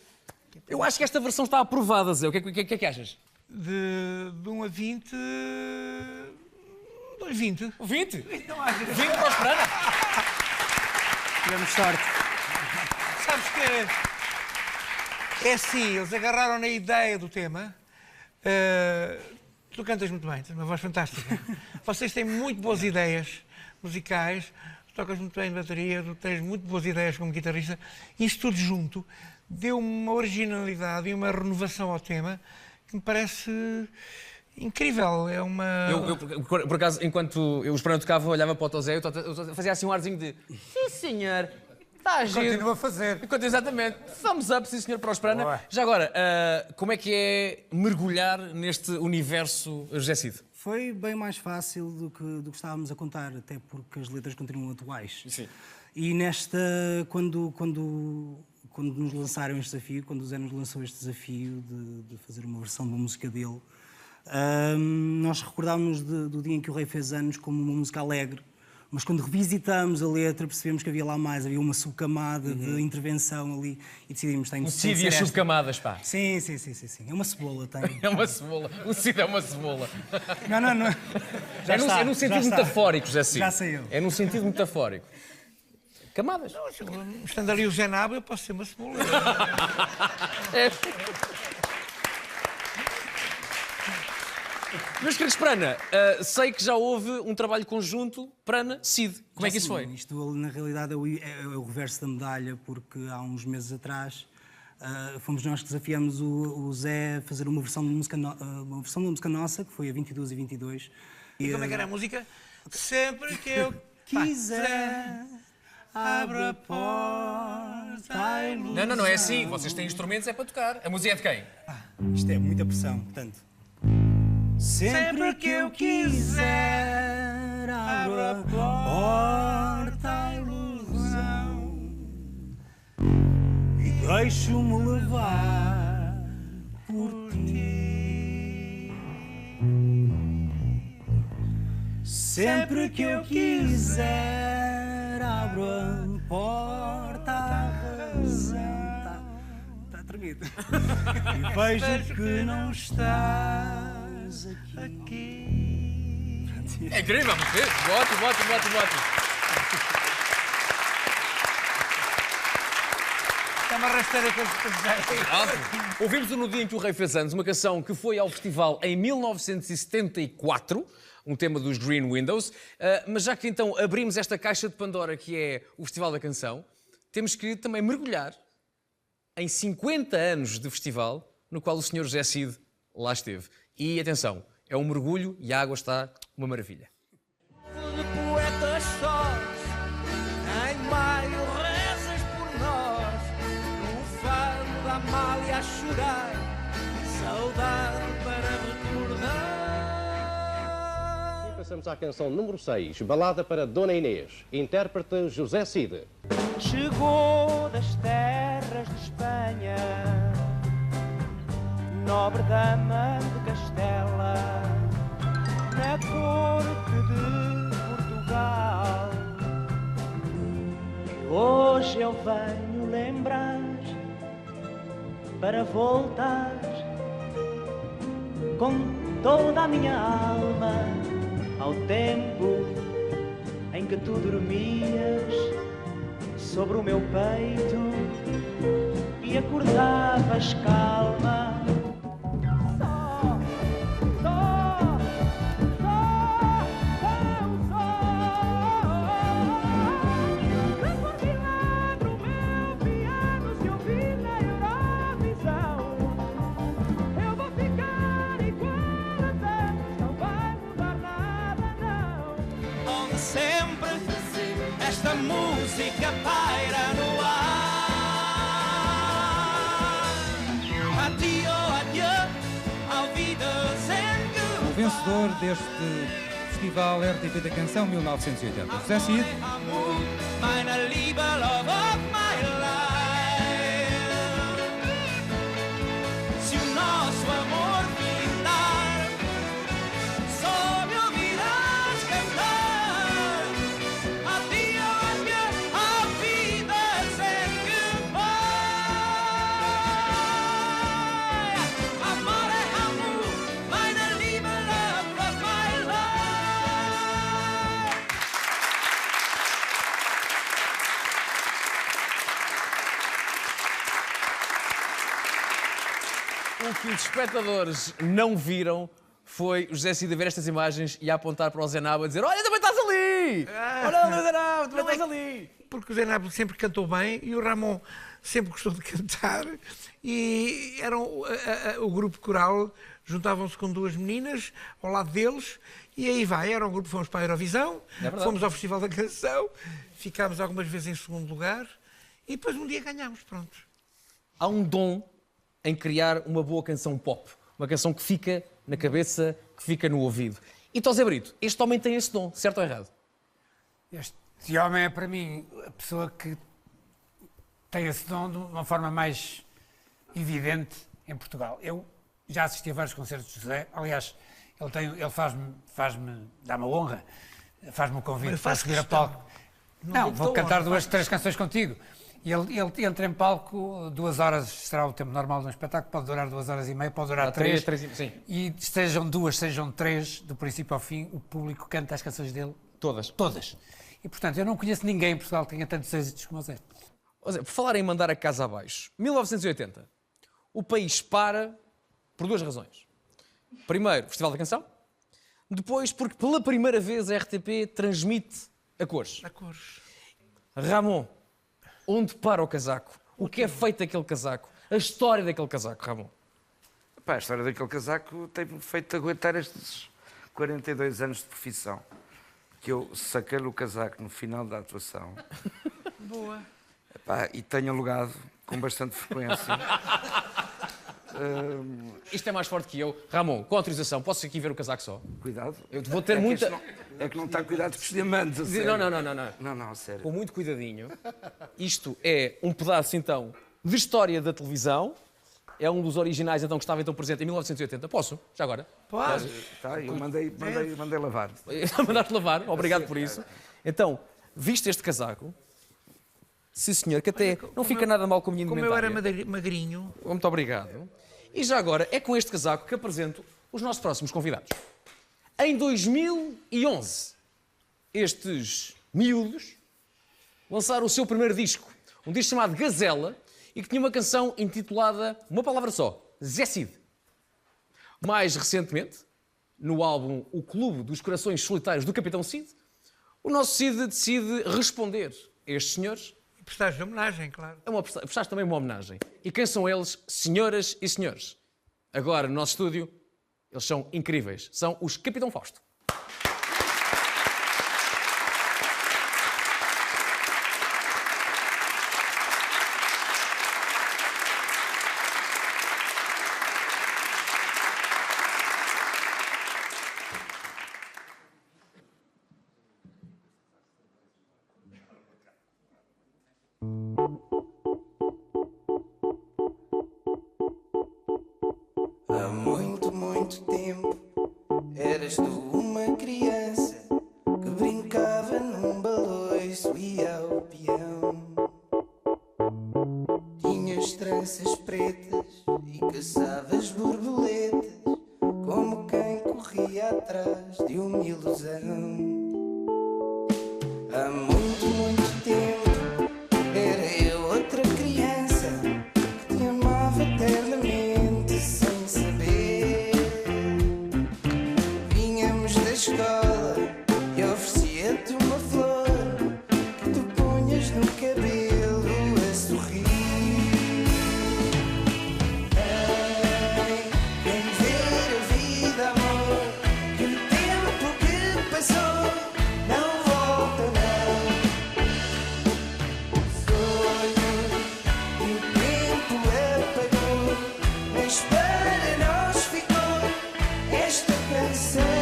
Eu acho que esta versão está aprovada, Zé. O que é que achas? De 1 a 20... 20. 20? 20 não há. 20 para os paranos. Tivemos sorte. Sabes que é assim, eles agarraram na ideia do tema. Tu cantas muito bem, tens uma voz fantástica. Vocês têm muito boas ideias musicais, tu tocas muito bem de bateria, tu tens muito boas ideias como guitarrista. Isto tudo junto deu uma originalidade e uma renovação ao tema que me parece incrível. É uma... Eu por acaso, enquanto os paranos tocavam, olhava para o Tosé, eu fazia assim um arzinho de sim, senhor. Está a giro. Continua a fazer. Exatamente. Thumbs up, sim, senhor, para os Prana. Já agora, como é que é mergulhar neste universo José Cid? Foi bem mais fácil do que estávamos a contar, até porque as letras continuam atuais. Sim. E nesta, quando nos lançaram este desafio, quando o Zé nos lançou este desafio de fazer uma versão de uma música dele, nós recordámos do dia em que o rei fez anos como uma música alegre. Mas quando revisitamos a letra, percebemos que havia lá mais, havia uma subcamada de intervenção ali e decidimos... O Cid e as subcamadas, pá. Sim. É uma cebola, tem. É uma cebola. O Cid é uma cebola. Não. É num sentido metafórico, José Cid. Já sei eu. É num sentido metafórico. Camadas. Não, estando ali o Zé Nabo, eu posso ser uma cebola. Meus queridos Prana, sei que já houve um trabalho conjunto Prana-Cid. Como é que isso foi? Isto, na realidade, é o reverso da medalha, porque há uns meses atrás fomos nós que desafiamos o Zé a fazer uma versão de música nossa, que foi a 22 e 22. E como é que era a música? Sempre que eu quiser, abra a porta à ilusão. Não é assim. Vocês têm instrumentos, é para tocar. A música é de quem? Isto é muita pressão, portanto... Sempre que eu quiser, abro a porta à ilusão e deixo-me levar por ti. Sempre que eu quiser, abro a porta à razão. Está tremido. E vejo que não está aqui. É incrível, ótimo. Está-me a arrastar aqueles pesados. Ouvimos No Dia em que o Rei fez anos, uma canção que foi ao festival em 1974, um tema dos Green Windows, mas já que então abrimos esta caixa de Pandora que é o Festival da Canção, temos que também mergulhar em 50 anos de festival no qual o Sr. José Cid lá esteve. E atenção, É um mergulho e a água está uma maravilha. De poetas sós, em maio rezas por nós, no fado da Amália a chorar, saudade para recordar. E passamos à canção número 6, Balada para Dona Inês, intérprete José Cid. Chegou das terras de Espanha, nobre dama de Castela, na corte de Portugal. E hoje eu venho lembrar, para voltar com toda a minha alma ao tempo em que tu dormias sobre o meu peito e acordavas calma. Sempre esta música paira no ar. Adio, adio, ao O vencedor deste Festival RTP da Canção 1980, José Cid. Meine Liebe, love of my life. Se o nosso amor findar, só me ouvirás cantar. Adio, adio, a vida segue vai. Amore, amor, meine Liebe, love of my life. O que os espectadores não viram foi o José Cid a ver estas imagens e a apontar para o Zé Nabo a dizer: olha, também estás ali! Olha, Zé Nabo, também estás ali! Porque o Zé Nabo sempre cantou bem e o Ramon sempre gostou de cantar. E eram o grupo coral, juntavam-se com duas meninas ao lado deles e aí vai. Era um grupo, fomos para a Eurovisão, fomos ao Festival da Canção, ficámos algumas vezes em segundo lugar e depois um dia ganhámos, pronto. Há um dom em criar uma boa canção pop. Uma canção que fica na cabeça, que fica no ouvido. E Tó Zé Brito, este homem tem esse dom, certo ou errado? Este homem é, para mim, a pessoa que tem esse dom de uma forma mais evidente em Portugal. Eu já assisti a vários concertos de José. Aliás, ele faz-me, dá-me a honra, faz-me o convite para subir a palco. Não, vou cantar 2, 3 canções contigo. E ele entra em palco, 2 horas será o tempo normal de um espetáculo, pode durar 2 horas e meia, pode durar 3. Sim. E sejam 2, sejam 3, do princípio ao fim, o público canta as canções dele. Todas. Todas. E, portanto, eu não conheço ninguém em Portugal que tenha tantos êxitos como o Zé. Por falar em mandar a casa abaixo, 1980, o país para por 2 razões. Primeiro, Festival da Canção. Depois, porque pela primeira vez a RTP transmite a cores. A cores. Ramon, onde para o casaco? O que é feito daquele casaco? A história daquele casaco, Ramon? Pá, a história daquele casaco tem-me feito aguentar estes 42 anos de profissão. Que eu saquei-lhe o casaco no final da atuação. Boa. Pá, e tenho alugado com bastante frequência. Isto é mais forte que eu. Ramon, com autorização, posso aqui ver o casaco só? Cuidado. Eu vou ter muita... É que não está cuidado com os diamantes, a sério. Não, a sério. Com muito cuidadinho. Isto é um pedaço, então, de história da televisão. É um dos originais, então, que estava então presente em 1980. Posso? Já agora? Pode. Tá, eu mandei lavar. Mandaste lavar, obrigado por isso. Então, viste este casaco? Sim, senhor, que até não fica nada mal com a minha indumentária. Como eu era magrinho. Muito obrigado. E já agora, é com este casaco que apresento os nossos próximos convidados. Em 2011, estes miúdos lançaram o seu primeiro disco, um disco chamado Gazela, e que tinha uma canção intitulada, uma palavra só, Zé Cid. Mais recentemente, no álbum O Clube dos Corações Solitários do Capitão Cid, o nosso Cid decide responder a estes senhores. E prestaste homenagem, claro. Prestaste também uma homenagem. E quem são eles, senhoras e senhores? Agora, no nosso estúdio, Eles são incríveis. São os Capitão Fausto. Há muito, muito tempo eras tu uma criança que brincava num baloiço e ao peão. Tinhas tranças pretas e caçavas borboletas como quem corria atrás de uma ilusão. Há muito, muito tempo era eu outra criança que te amava eternamente sem saber. Vinhamos da escola e oferecia-te uma flor que tu punhas no cabelo a sorrir. Vem ver a vida, amor, que o tempo que passou não volta, não. Sonhos que o tempo apagou, mas para nós ficou esta canção.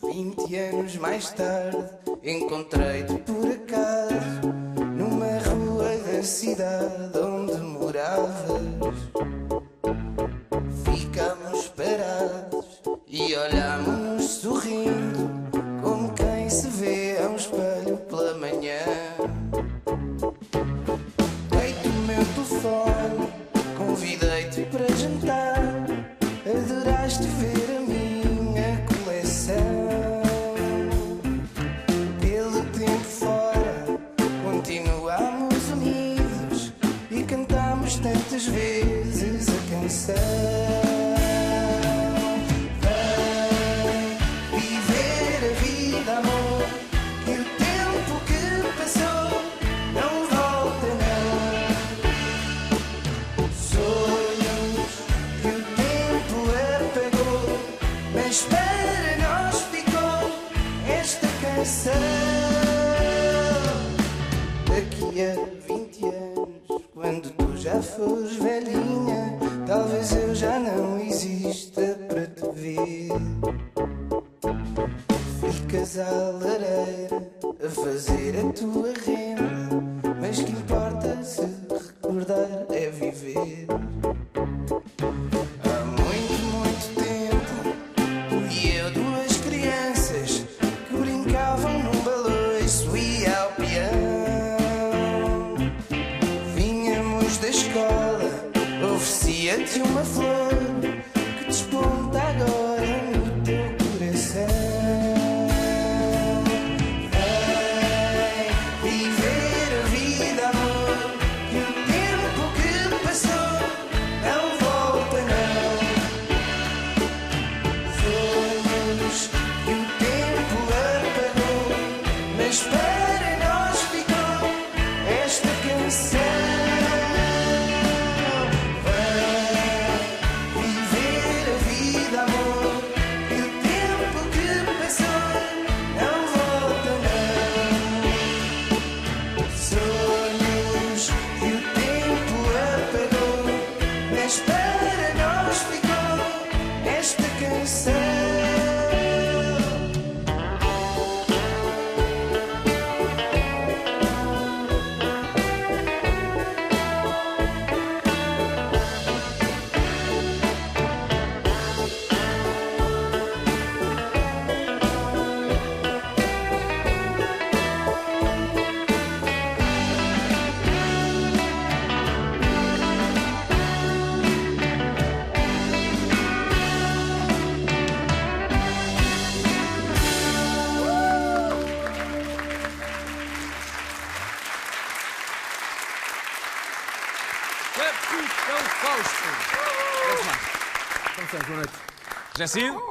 20 anos mais tarde encontrei-te por acaso numa rua da cidade onde moravas. Ficámos parados e olhámos sorrindo como quem se vê a um espelho pela manhã. Dei-te o meu telefone, convidei-te para jantar, adoraste ver a minha coleção. Pelo tempo fora, continuámos unidos e cantámos tantas vezes a canção. Vem viver a vida, amor, que o tempo que passou não volta, não. Sonhos que o tempo apagou, mas para nós ficou esta canção. Daqui a 20 anos, quando tu já fores velhinha, talvez eu já não exista para te ver. Ficas à lareira a fazer a tua renda, mas que importa se recordar é viver. Há muito, muito tempo, tu e eu, duas crianças que brincavam num baloiço e ao peão. Vinhamos da escola, oferecia-te uma flor que desponta agora no teu coração. Vem viver a vida, amor, que o tempo que passou não volta, não. Sonhos que o tempo apagou, mas para nós ficou esta canção. Vem viver a vida, amor, que o tempo que passou não volta, não. Sonhos que o tempo apagou, mas para nós ficou esta canção. Capitão Fausto. Vamos lá. Começamos, boa noite. Já sido?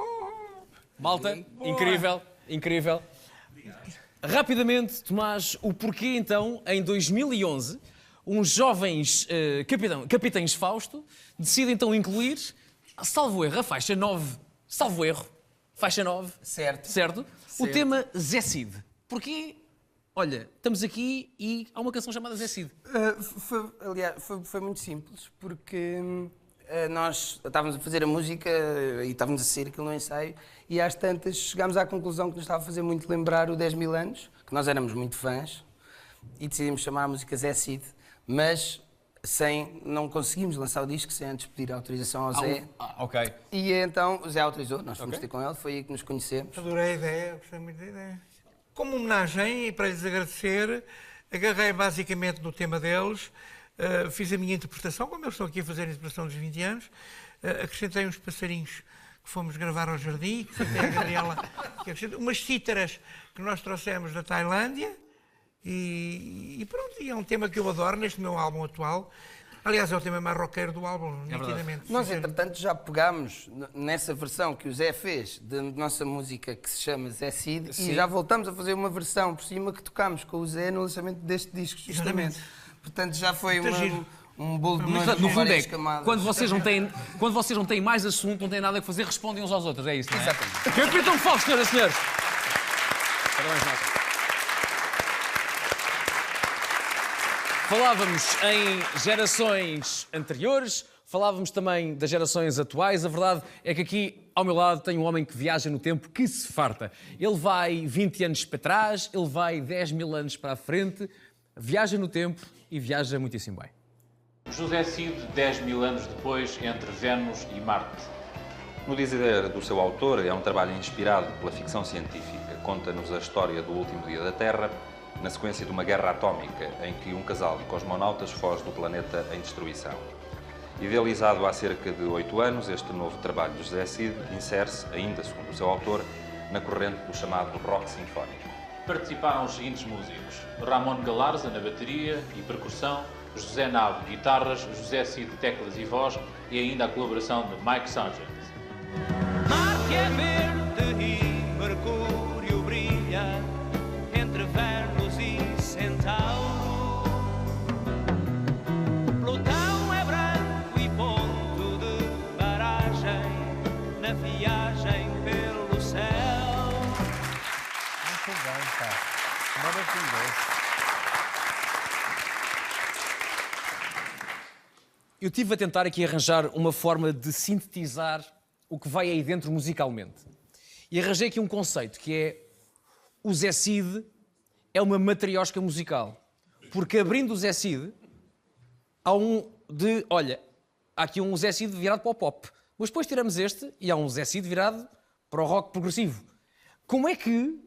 Malta, incrível, incrível. Rapidamente, Tomás, o porquê então, em 2011, uns jovens capitães Fausto decidem então incluir, salvo erro, a faixa 9. Salvo erro, faixa 9. Certo. O tema Zé Cid. Porquê? Olha, estamos aqui e há uma canção chamada Zé Cid. Foi muito simples, porque nós estávamos a fazer a música e estávamos a sair aquilo no ensaio e às tantas chegámos à conclusão que nos estava a fazer muito lembrar o 10 mil anos, que nós éramos muito fãs e decidimos chamar a música Zé Cid, mas não conseguimos lançar o disco sem antes pedir autorização ao Zé. Ok. E então o Zé autorizou, nós fomos ter com ele, foi aí que nos conhecemos. Adorei a ideia, gostei muito da ideia. Como homenagem e para lhes agradecer, agarrei basicamente no tema deles, fiz a minha interpretação, como eu estou aqui a fazer a interpretação dos 20 anos, acrescentei uns passarinhos que fomos gravar ao jardim, acrescentei a Gabriela, umas cítaras que nós trouxemos da Tailândia e pronto, é um tema que eu adoro neste meu álbum atual. Aliás, é o tema mais roqueiro do álbum, nitidamente. Nós, entretanto, já pegámos nessa versão que o Zé fez da nossa música que se chama Zé Cid e já voltamos a fazer uma versão por cima que tocámos com o Zé no lançamento deste disco, justamente. Portanto, já foi um bolo de noiva com várias camadas. Quando vocês não têm mais assunto, não têm nada a fazer, respondem uns aos outros, é isso, não é? Exatamente. Capitão Fausto, senhoras e senhores. Parabéns, Marcos. Falávamos em gerações anteriores, falávamos também das gerações atuais. A verdade é que aqui, ao meu lado, tem um homem que viaja no tempo que se farta. Ele vai 20 anos para trás, ele vai 10 mil anos para a frente, viaja no tempo e viaja muitíssimo bem. José Cid, 10 mil anos depois, entre Vênus e Marte. No dizer do seu autor, é um trabalho inspirado pela ficção científica. Conta-nos a história do último dia da Terra, na sequência de uma guerra atómica em que um casal de cosmonautas foge do planeta em destruição. Idealizado há cerca de 8 anos, este novo trabalho de José Cid insere-se, ainda segundo o seu autor, na corrente do chamado rock sinfónico. Participaram os seguintes músicos: Ramon Galarza na bateria e percussão, José Nabo guitarras, José Cid teclas e voz e ainda a colaboração de Mike Sargent. Marte é verde e Mercúrio brilha entre Vênus e Centauro. Plutão é branco e ponto de paragem na viagem pelo céu. Muito bem, pá. Maravilhoso. Eu estive a tentar aqui arranjar uma forma de sintetizar o que vai aí dentro musicalmente. E arranjei aqui um conceito, que é o Zé Cid é uma matriosca musical. Porque abrindo o Zé Cid, há há aqui um Zé Cid virado para o pop. Mas depois tiramos este e há um Zé Cid virado para o rock progressivo. Como é que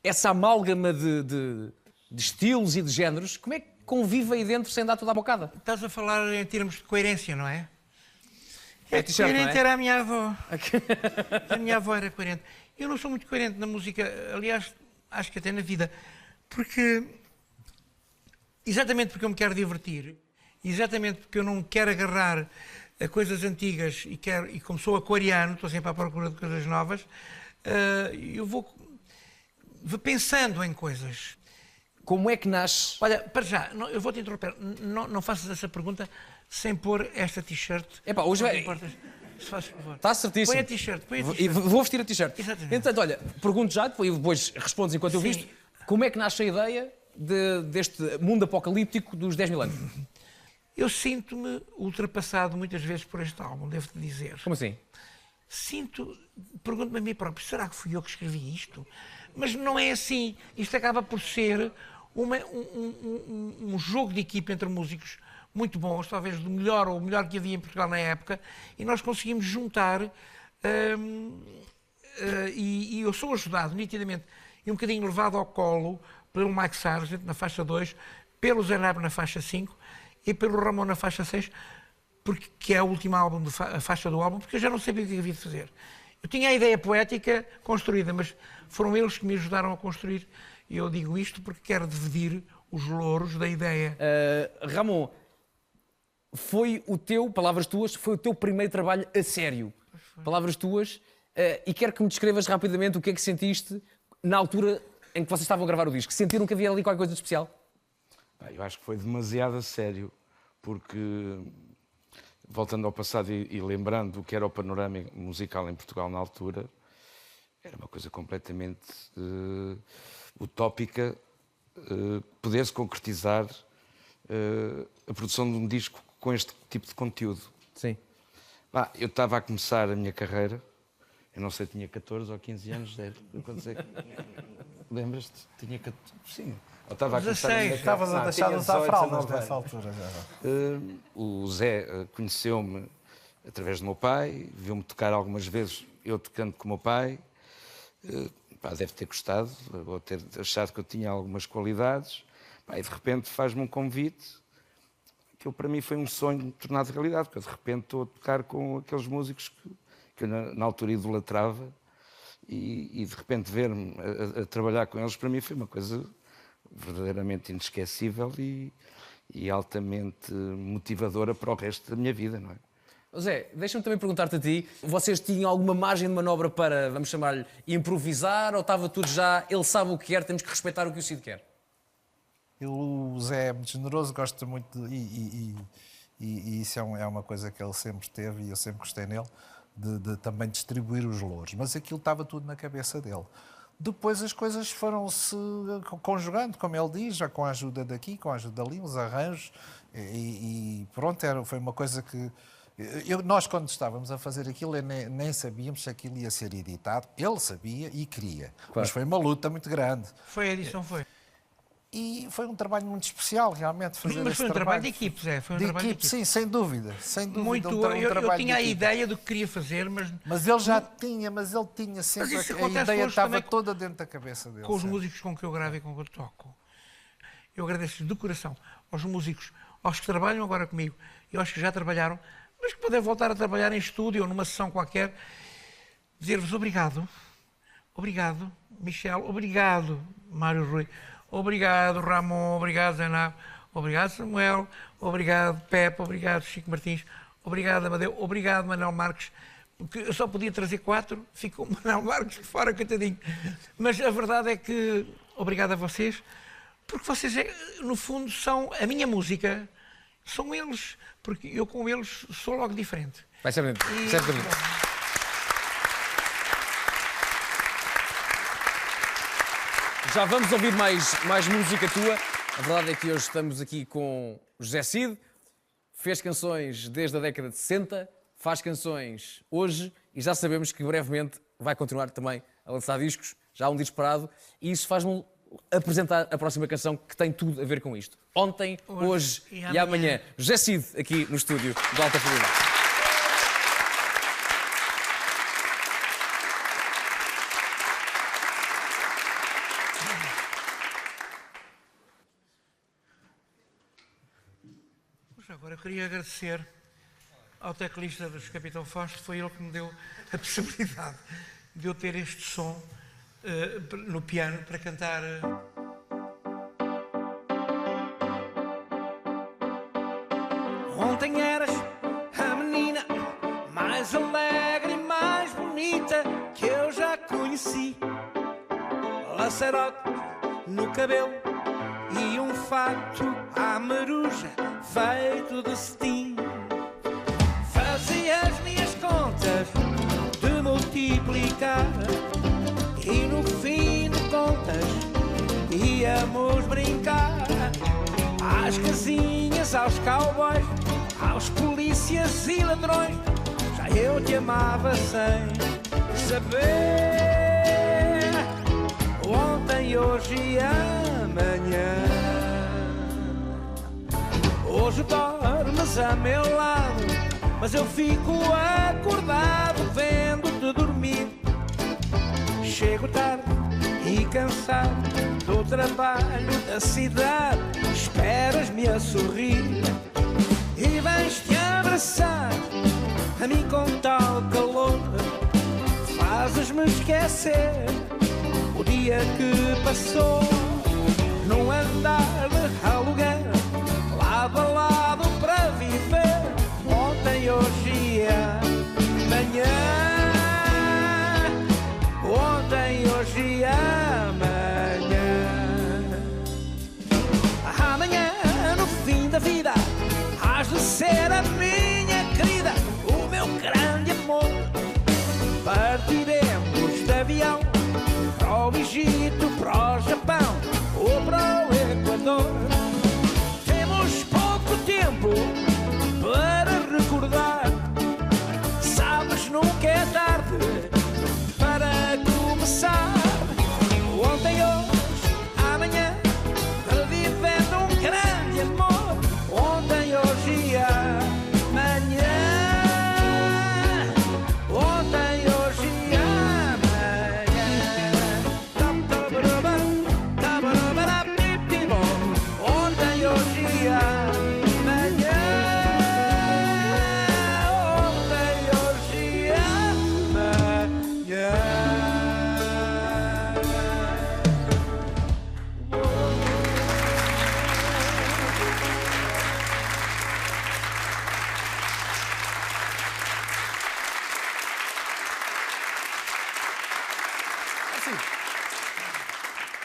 essa amálgama de estilos e de géneros, como é que convive aí dentro sem dar toda a bocada? Estás a falar em termos de coerência, não é? Coerente era a minha avó. A minha avó era coerente. Eu não sou muito coerente na música, aliás, acho que até na vida, exatamente porque eu me quero divertir, exatamente porque eu não quero agarrar a coisas antigas e como sou aquariano, estou sempre à procura de coisas novas, eu vou pensando em coisas. Como é que nasce? Olha, para já, eu vou-te interromper. Não faças essa pergunta sem pôr esta t-shirt. Epá, hoje vai... Se faz favor. Está certíssimo. Põe a t-shirt. E vou vestir a t-shirt. Exatamente. Portanto, olha, pergunto já, depois respondes enquanto eu visto. Como é que nasce a ideia deste mundo apocalíptico dos 10 mil anos? Eu sinto-me ultrapassado muitas vezes por este álbum, devo-te dizer. Como assim? Pergunto-me a mim próprio, será que fui eu que escrevi isto? Mas não é assim. Isto acaba por ser um jogo de equipa entre músicos muito bons, talvez do melhor ou o melhor que havia em Portugal na época, e nós conseguimos juntar e eu sou ajudado nitidamente e um bocadinho levado ao colo pelo Mike Sargent na faixa 2, pelo Zenab na faixa 5 e pelo Ramon na faixa 6, que é a última a faixa do álbum, porque eu já não sabia o que havia de fazer. Eu tinha a ideia poética construída, mas foram eles que me ajudaram a construir. E eu digo isto porque quero dividir os louros da ideia. Ramon, foi o teu, palavras tuas, foi o teu primeiro trabalho a sério. Palavras tuas, e quero que me descrevas rapidamente o que é que sentiste na altura em que vocês estavam a gravar o disco. Sentiram que havia ali qualquer coisa de especial? Eu acho que foi demasiado a sério, porque, voltando ao passado e lembrando o que era o panorama musical em Portugal na altura, era uma coisa completamente utópica poder-se concretizar a produção de um disco com este tipo de conteúdo. Sim. Eu estava a começar a minha carreira, eu não sei, tinha 14 ou 15 anos, lembras-te? Tinha 14, sim. Eu estava a começar a minha carreira. Estavas a deixar de usar fraldas nessa altura. O Zé conheceu-me através do meu pai, viu-me tocar algumas vezes, eu tocando com o meu pai. Deve ter gostado, ou ter achado que eu tinha algumas qualidades. E de repente faz-me um convite. Aquilo para mim foi um sonho tornado realidade, porque de repente estou a tocar com aqueles músicos que eu na altura idolatrava e de repente ver-me a trabalhar com eles, para mim foi uma coisa verdadeiramente inesquecível e altamente motivadora para o resto da minha vida, não é? Zé, deixa-me também perguntar-te a ti, vocês tinham alguma margem de manobra para, vamos chamar-lhe, improvisar, ou estava tudo já, ele sabe o que quer, temos que respeitar o que o Cid quer? O Zé é muito generoso, gosta muito e isso é uma coisa que ele sempre teve e eu sempre gostei nele, de também distribuir os louros. Mas aquilo estava tudo na cabeça dele. Depois as coisas foram-se conjugando, como ele diz, já com a ajuda daqui, com a ajuda dali, os arranjos, e pronto, foi uma coisa que... Nós, quando estávamos a fazer aquilo, nem sabíamos se aquilo ia ser editado. Ele sabia e queria. Claro. Mas foi uma luta muito grande. Foi a edição, foi. E foi um trabalho muito especial, realmente, fazer Mas foi um trabalho de equipe, Zé. Foi um trabalho de equipe. Sim, sem dúvida. Sem dúvida muito, eu tinha a ideia do que queria fazer, mas... Mas ele já tinha, ele tinha sempre... A ideia estava toda dentro da cabeça dele. Com os músicos com que eu gravo e com que eu toco. Eu agradeço-lhes de coração aos músicos, aos que trabalham agora comigo e aos que já trabalharam, mas que podem voltar a trabalhar em estúdio ou numa sessão qualquer, dizer-vos obrigado, obrigado, Michel, obrigado, Mário Rui, obrigado, Ramon, obrigado, Zé, obrigado, Samuel, obrigado, Pepe, obrigado, Chico Martins, obrigado, Amadeu, obrigado, Manuel Marques, porque eu só podia trazer 4, ficou o Manuel Marques fora, coitadinho. Mas a verdade é que, obrigado a vocês, porque vocês, no fundo, são a minha música, são eles, porque eu com eles sou logo diferente. Vai ser bonito, certamente. Já vamos ouvir mais música tua. A verdade é que hoje estamos aqui com José Cid. Fez canções desde a década de 60, faz canções hoje e já sabemos que brevemente vai continuar também a lançar discos, já há um disco parado, e isso faz-me apresentar a próxima canção que tem tudo a ver com isto. Ontem, hoje e amanhã. José Cid, aqui no estúdio do Alta Fidelidade. Agora eu queria agradecer ao teclista dos Capitão Fausto, foi ele que me deu a possibilidade de eu ter este som no piano para cantar. Ontem eras a menina mais alegre e mais bonita que eu já conheci. Lacerote no cabelo e um fato à maruja feito de cetim. Fazia as minhas contas de multiplicar e no fim de contas íamos brincar às casinhas, aos cowboys, aos polícias e ladrões. Já eu te amava sem saber. Ontem, hoje e amanhã. Hoje dormes a meu lado, mas eu fico acordado vendo-te dormir. Chego tarde e cansado do trabalho da cidade, esperas-me a sorrir e vens-te abraçar a mim com tal calor. Fazes-me esquecer o dia que passou num andar de aluguel, lado a lado para viver. Ontem, hoje e amanhã. Ontem, hoje e amanhã. Amanhã partiremos de avião para o Egito, para o Japão ou para o Equador. Temos pouco tempo para recordar. Sabes, nunca é tarde para começar. Ontem, hoje, amanhã, vivendo um grande amor. Ontem, hoje e amanhã. Ontem, hoje e amanhã. Ontem, hoje e amanhã. Ontem, hoje e amanhã.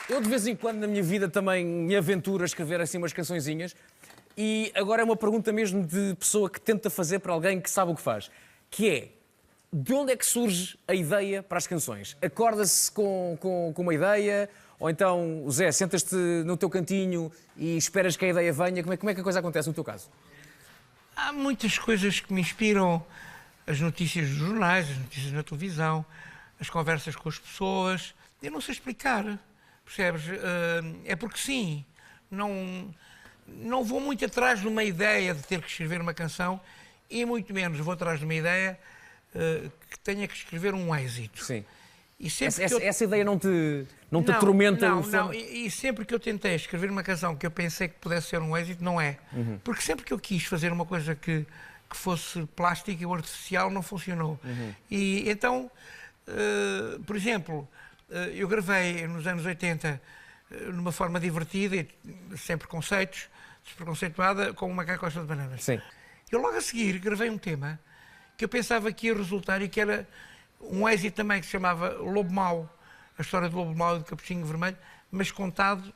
Eu de vez em quando na minha vida também me aventuro a escrever assim umas cançõezinhas e agora é uma pergunta mesmo de pessoa que tenta fazer para alguém que sabe o que faz, que é, de onde é que surge a ideia para as canções? Acorda-se com uma ideia ou então, Zé, sentas-te no teu cantinho e esperas que a ideia venha? Como é que a coisa acontece no teu caso? Há muitas coisas que me inspiram. As notícias dos jornais, as notícias na televisão, as conversas com as pessoas. Eu não sei explicar, percebes? É porque sim. Não vou muito atrás de uma ideia de ter que escrever uma canção e muito menos vou atrás de uma ideia que tenha que escrever um êxito. Sim. E sempre essa ideia não te atormenta? Não. E sempre que eu tentei escrever uma canção que eu pensei que pudesse ser um êxito, não é. Uhum. Porque sempre que eu quis fazer uma coisa que fosse plástica ou artificial, não funcionou. Uhum. E então, por exemplo, eu gravei nos anos 80 numa forma divertida e sem preconceitos, despreconceituada, com o Macaco Costa de Bananas. Sim. Eu logo a seguir gravei um tema que eu pensava que ia resultar e que era um êxito também, que se chamava Lobo Mau, a história do Lobo Mau e do Capuchinho Vermelho, mas contado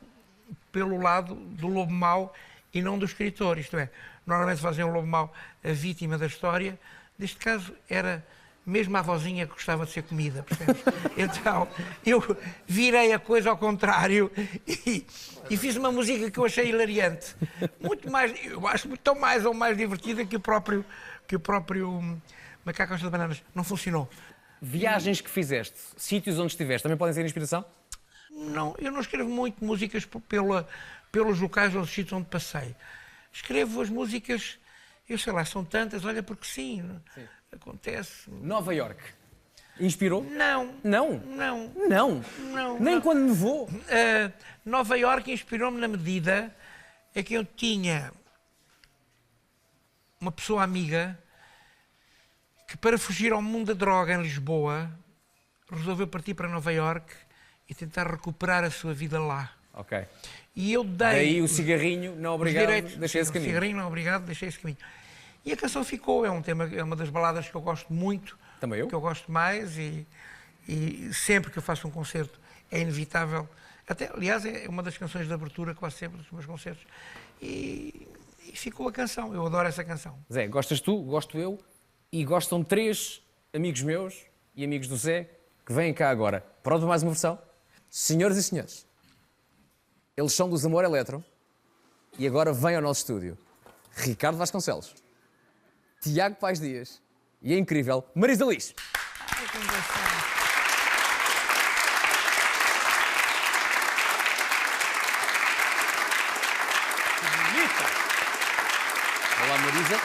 pelo lado do Lobo Mau e não do escritor, isto é, normalmente fazem o Lobo Mau a vítima da história, neste caso era mesmo a avózinha que gostava de ser comida, percebes? Então, eu virei a coisa ao contrário e fiz uma música que eu achei hilariante. Muito mais, eu acho tão mais ou mais divertida que o próprio Macaco Costa de Bananas. Não funcionou. Viagens que fizeste, sítios onde estiveste, também podem ser inspiração? Não, eu não escrevo muito músicas pelos locais ou sítios onde passei. Escrevo as músicas, eu sei lá, são tantas, olha, porque sim. Acontece. Nova Iorque. Inspirou? Não. Não? Não. Não? Não. Nem quando nevou? Nova Iorque inspirou-me na medida em que eu tinha uma pessoa amiga que, para fugir ao mundo da droga em Lisboa, resolveu partir para Nova Iorque e tentar recuperar a sua vida lá. Ok. E eu dei... Daí o cigarrinho, não obrigado, deixei esse caminho. O cigarrinho, não obrigado, deixei esse caminho. E a canção ficou, é um tema, é uma das baladas que eu gosto muito. Também eu. Que eu gosto mais e sempre que eu faço um concerto é inevitável. Até, aliás, é uma das canções de abertura quase sempre dos meus concertos. E ficou a canção, eu adoro essa canção. Zé, gostas tu, gosto eu e gostam 3 amigos meus e amigos do Zé que vêm cá agora. Pronto para mais uma versão? Senhoras e senhores, eles são dos Amor Eletro e agora vêm ao nosso estúdio Ricardo Vasconcelos, Tiago Pais Dias e a incrível Marisa Liz. Ai, que engraçado. Que bonita! Olá, Marisa.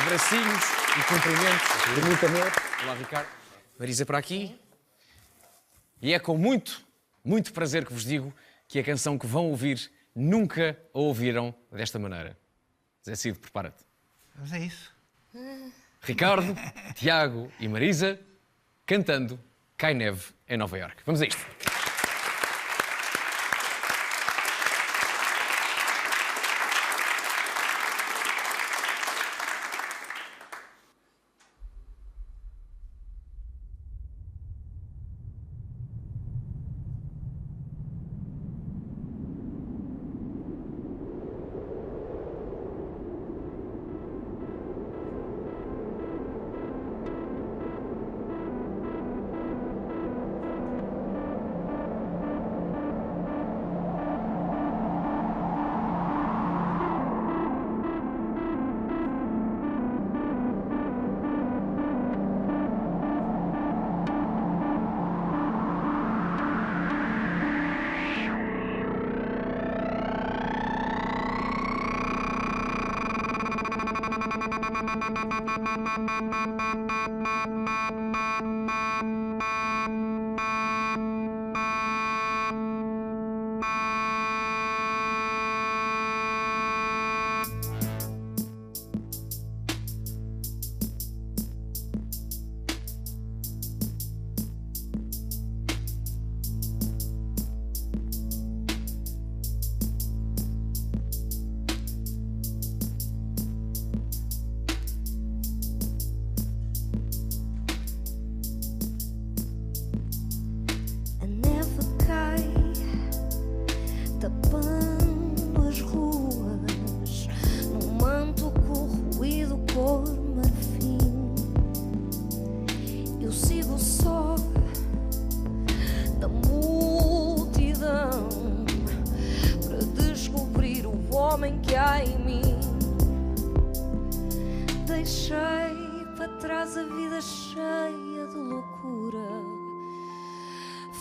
Abracinhos e cumprimentos de muito amor. Olá, Ricardo. Marisa para aqui. E é com muito, muito prazer que vos digo que a canção que vão ouvir nunca a ouviram desta maneira. Zé Cid, prepara-te. Mas é isso. Ricardo, Tiago e Marisa cantando Cai Neve em Nova Iorque. Vamos a isto.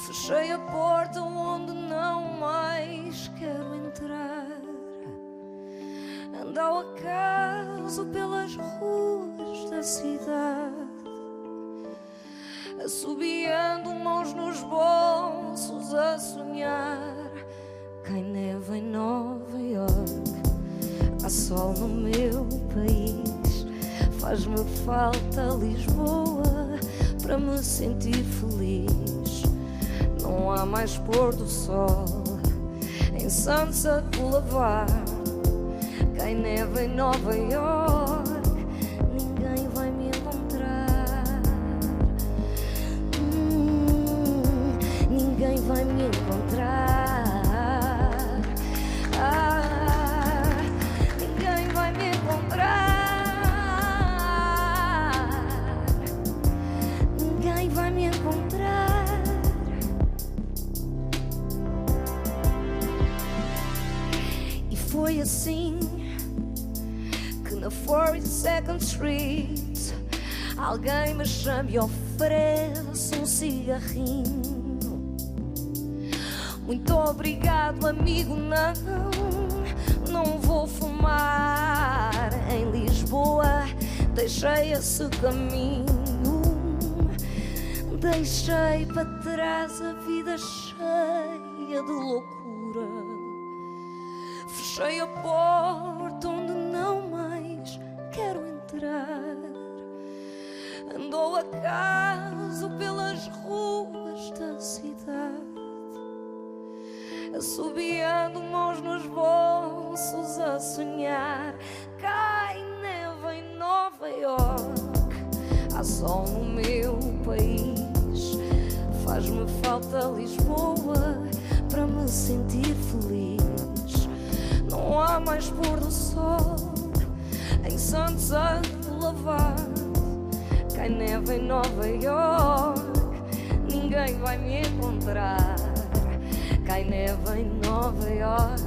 Fechei a porta onde não mais quero entrar. Ando ao acaso pelas ruas da cidade, assobiando mãos nos bolsos a sonhar. Cai neve em Nova York, há sol no meu país. Faz-me falta Lisboa para me sentir feliz. Não há mais pôr do sol em Sunset Boulevard. Cai neve em Nova York, ninguém vai me encontrar. Ninguém vai me encontrar. Ninguém vai me encontrar. Ninguém vai me encontrar. Foi assim que na 42nd Street alguém me chama e oferece um cigarrinho. Muito obrigado, amigo, não vou fumar. Em Lisboa deixei esse caminho, deixei para trás a vida cheia de loucura. Fechei a porta onde não mais quero entrar. Andou acaso pelas ruas da cidade, assobiando mãos nos bolsos a sonhar. Cai neve em Nova York, há sol no meu país. Faz-me falta Lisboa para me sentir feliz. Não há mais pôr do sol em Sunset Boulevard. Cai neve em Nova York, ninguém vai me encontrar. Cai neve em Nova York,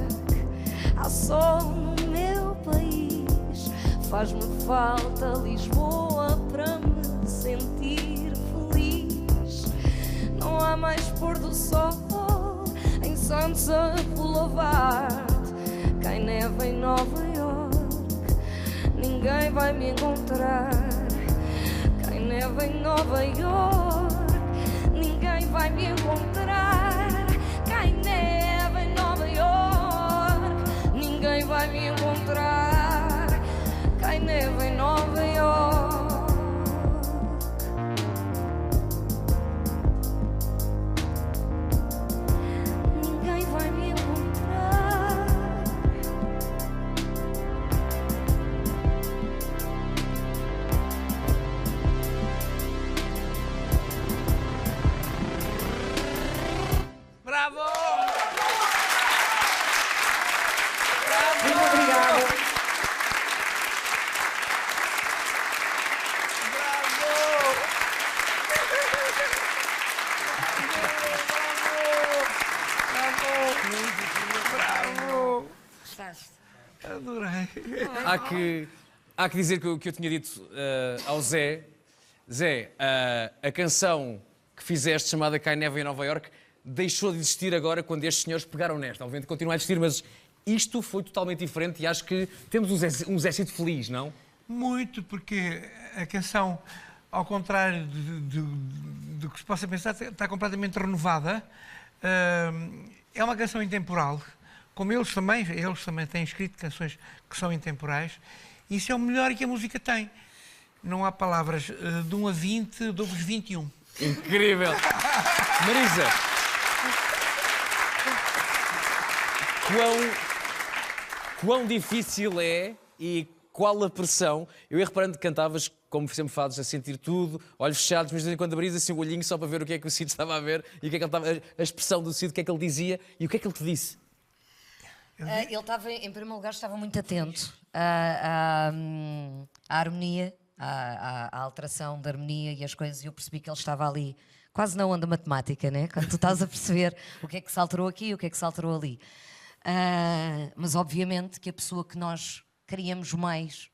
há sol no meu país. Faz-me falta Lisboa para me sentir feliz. Não há mais pôr do sol em Sunset Boulevard. Cai neve em Nova York, ninguém vai me encontrar. Cai neve em Nova York, ninguém vai me encontrar. Cai neve em Nova York, ninguém vai me encontrar. Cai neve em Nova York. Ninguém vai me encontrar. Bravo! Muito obrigada. Bravo! Adorei. Há que dizer que eu tinha dito ao Zé, a canção que fizeste chamada Cai Neve em Nova York deixou de existir agora quando estes senhores pegaram nesta. Obviamente continua a existir, mas isto foi totalmente diferente e acho que temos um Zé Cid feliz, não? Muito, porque a canção, ao contrário do que se possa pensar, está completamente renovada. É uma canção intemporal, como eles também têm escrito canções que são intemporais. Isso é o melhor que a música tem. Não há palavras de 1 a 20, dou-vos 21. Incrível! Marisa, quão difícil é e qual a pressão? Eu ia reparando que cantavas, como sempre fazes, a sentir tudo, olhos fechados, mas de vez em quando abrias assim o olhinho só para ver o que é que o Cid estava a ver e o que é que ele estava, a expressão do Cid, o que é que ele dizia e o que é que ele te disse? Ele estava, em primeiro lugar, estava muito atento à harmonia, à alteração da harmonia e as coisas, e eu percebi que ele estava ali quase na onda matemática, né? Quando tu estás a perceber o que é que se alterou aqui e o que é que se alterou ali. Mas obviamente que a pessoa que nós queríamos mais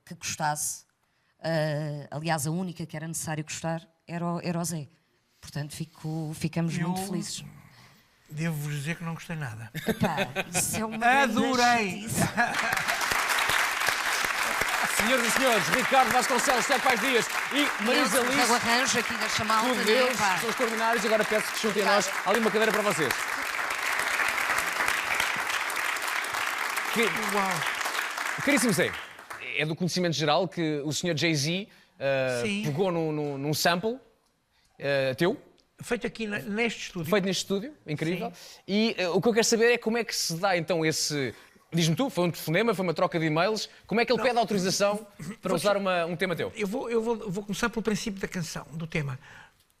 que gostasse, aliás a única que era necessário gostar era o Zé. Portanto ficamos muito felizes. Devo-vos dizer que não gostei nada. Epá, isso é uma adorei! Senhoras e senhores, Ricardo Vasconcelos, Sete Pais Dias e Marisa Liz. O arranjo aqui da chamada. Tudo deles, são extraordinários e agora peço que juntem a nós. Há ali uma cadeira para vocês. Caríssimo Zé, é do conhecimento geral que o Sr. Jay-Z pegou num sample teu. Feito aqui neste estúdio. Feito neste estúdio, incrível. Sim. E o que eu quero saber é como é que se dá então esse... Diz-me tu, foi um telefonema, foi uma troca de e-mails. Como é que ele pede autorização para usar um tema teu? Eu vou começar pelo princípio da canção, do tema.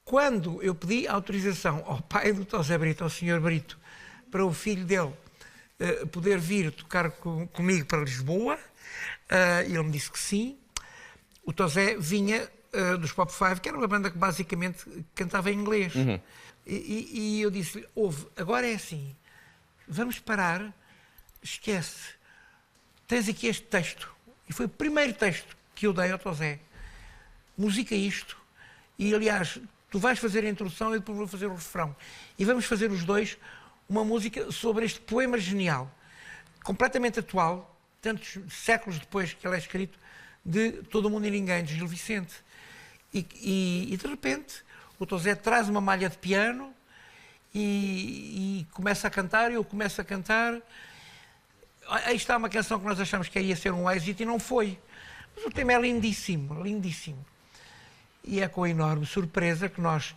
Quando eu pedi autorização ao pai do Tosé Brito, ao Sr. Brito, para o filho dele poder vir tocar comigo para Lisboa, ele me disse que sim. O Tosé vinha dos Pop Five, que era uma banda que basicamente cantava em inglês. Uhum. E eu disse-lhe, agora é assim, vamos parar, esquece, tens aqui este texto. E foi o primeiro texto que eu dei ao Tosé. Musica isto. E, aliás, tu vais fazer a introdução e depois vou fazer o refrão. E vamos fazer os dois uma música sobre este poema genial, completamente atual, tantos séculos depois que ele é escrito, de Todo o Mundo e Ninguém, de Gil Vicente. E de repente, o Tosé traz uma malha de piano e começa a cantar, eu começo a cantar. Aí está uma canção que nós achamos que ia ser um êxito e não foi. Mas o tema é lindíssimo, lindíssimo. E é com enorme surpresa que nós,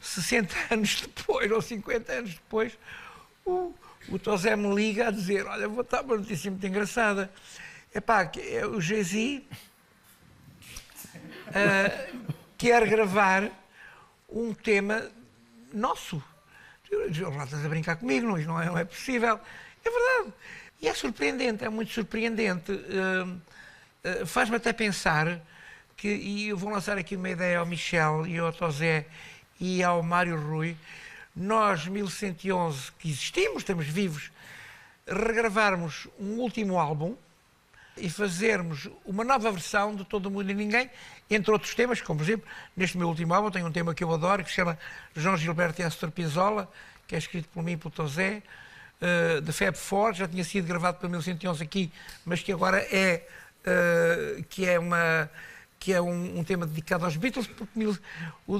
60 anos depois, ou 50 anos depois, o Tosé me liga a dizer, olha, vou dar uma notícia muito engraçada. Epá, o Jay-Z quer gravar um tema nosso. Lá estás a brincar comigo, não é possível. É verdade. E é surpreendente, é muito surpreendente. Faz-me até pensar que, e eu vou lançar aqui uma ideia ao Michel e ao Tosé e ao Mário Rui, nós, 1111, que existimos, estamos vivos, regravarmos um último álbum e fazermos uma nova versão de Todo o Mundo e Ninguém, entre outros temas, como por exemplo, neste meu último álbum tem um tema que eu adoro, que se chama João Gilberto e Astor Piazzolla, que é escrito por mim e pelo Tosé, de Fab Four, já tinha sido gravado pelo 1111 aqui, mas que agora é um tema dedicado aos Beatles, porque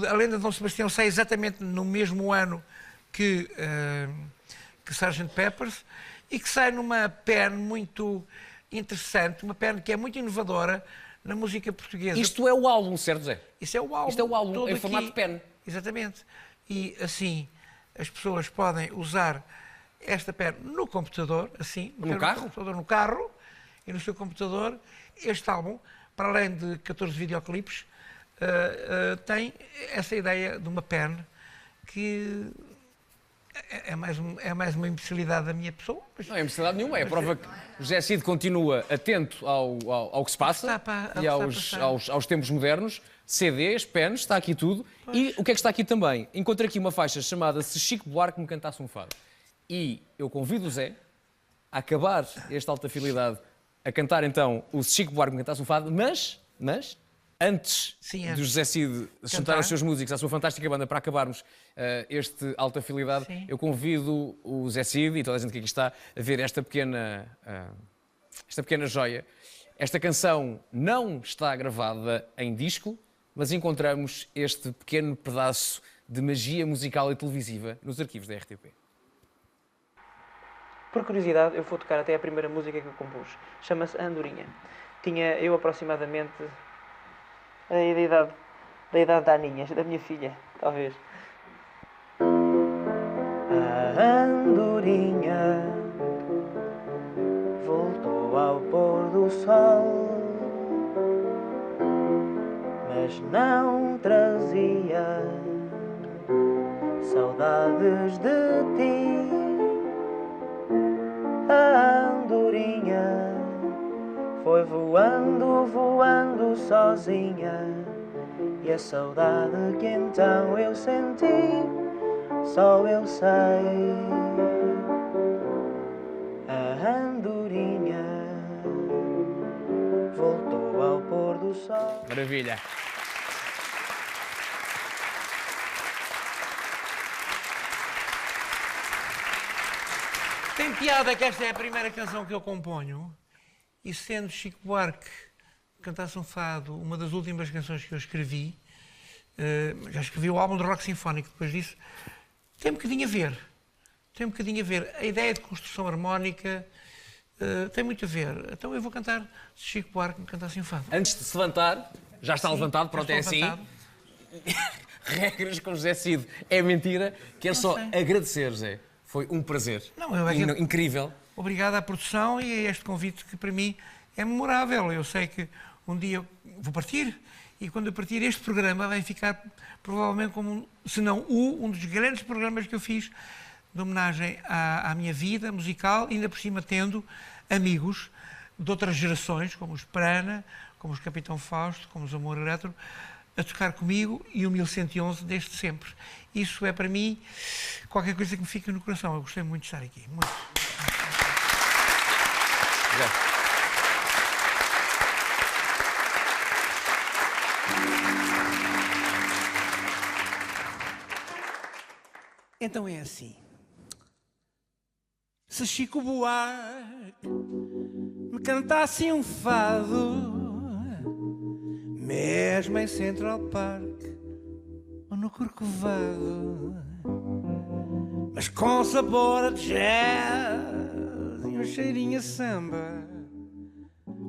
a Lenda de Dom Sebastião sai exatamente no mesmo ano que Sgt. Peppers, e que sai numa pen muito interessante, uma pen que é muito inovadora na música portuguesa. Isto é o álbum, certo, Zé? Isso é o álbum. Isto é o álbum, em formato de pen. Exatamente. E assim, as pessoas podem usar esta pen no computador, assim, no carro? No carro e no seu computador. Este álbum, para além de 14 videoclipes, tem essa ideia de uma pen que é mais uma imbecilidade da minha pessoa. Mas... Não é imbecilidade nenhuma, é a prova que o José Cid continua atento ao que se passa e aos tempos modernos. CDs, pens, está aqui tudo. Pois. E o que é que está aqui também? Encontrei aqui uma faixa chamada Se Chico Buarque Me Cantasse um Fado. E eu convido o Zé a acabar esta alta fidelidade a cantar então o Se Chico Buarque Me Cantasse um Fado, mas antes do José Cid juntar os seus músicos à sua fantástica banda para acabarmos este Alta Fidelidade, eu convido o José Cid e toda a gente que aqui está a ver esta pequena esta pequena joia. Esta canção não está gravada em disco, mas encontramos este pequeno pedaço de magia musical e televisiva nos arquivos da RTP. Por curiosidade, eu vou tocar até a primeira música que eu compus. Chama-se Andorinha. Tinha eu aproximadamente da idade da Aninha, da minha filha, talvez. A andorinha voltou ao pôr do sol, mas não trazia saudades de ti. A andorinha foi voando, voando sozinha, e a saudade que então eu senti, só eu sei. A andorinha voltou ao pôr do sol. Maravilha! Tem piada que esta é a primeira canção que eu componho, e sendo Chico Buarque cantasse um fado, uma das últimas canções que eu escrevi, já escrevi o álbum de rock sinfónico depois disso, tem um bocadinho a ver. Tem um bocadinho a ver. A ideia de construção harmónica tem muito a ver. Então eu vou cantar se Chico Buarque me cantasse um fado. Antes de se levantar, já está levantado, pronto, é assim. Levantado. Regras com José Cid. É mentira. Quero só agradecer, José. Foi um prazer. Incrível. Obrigado à produção e a este convite que para mim é memorável. Eu sei que um dia vou partir e quando eu partir este programa vai ficar provavelmente como, se não um dos grandes programas que eu fiz de homenagem à minha vida musical, ainda por cima tendo amigos de outras gerações, como os Prana, como os Capitão Fausto, como os Amor Eletro, a tocar comigo, e o 1111 desde sempre. Isso é para mim qualquer coisa que me fica no coração. Eu gostei muito de estar aqui. Muito. Então é assim. Se Chico Buarque me cantasse um fado, mesmo em Central Park ou no Corcovado, mas com sabor a jazz e um cheirinho a samba,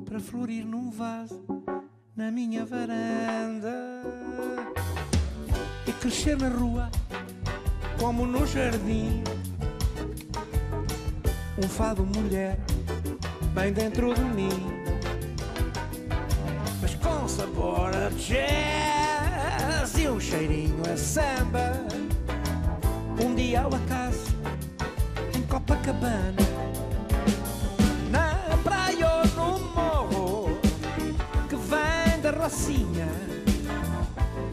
para florir num vaso na minha varanda e crescer na rua como no jardim, um fado mulher bem dentro de mim, mas com sabor a jazz e um cheirinho a samba, um dia ao acaso em Copacabana, na praia ou no morro que vem da Rocinha,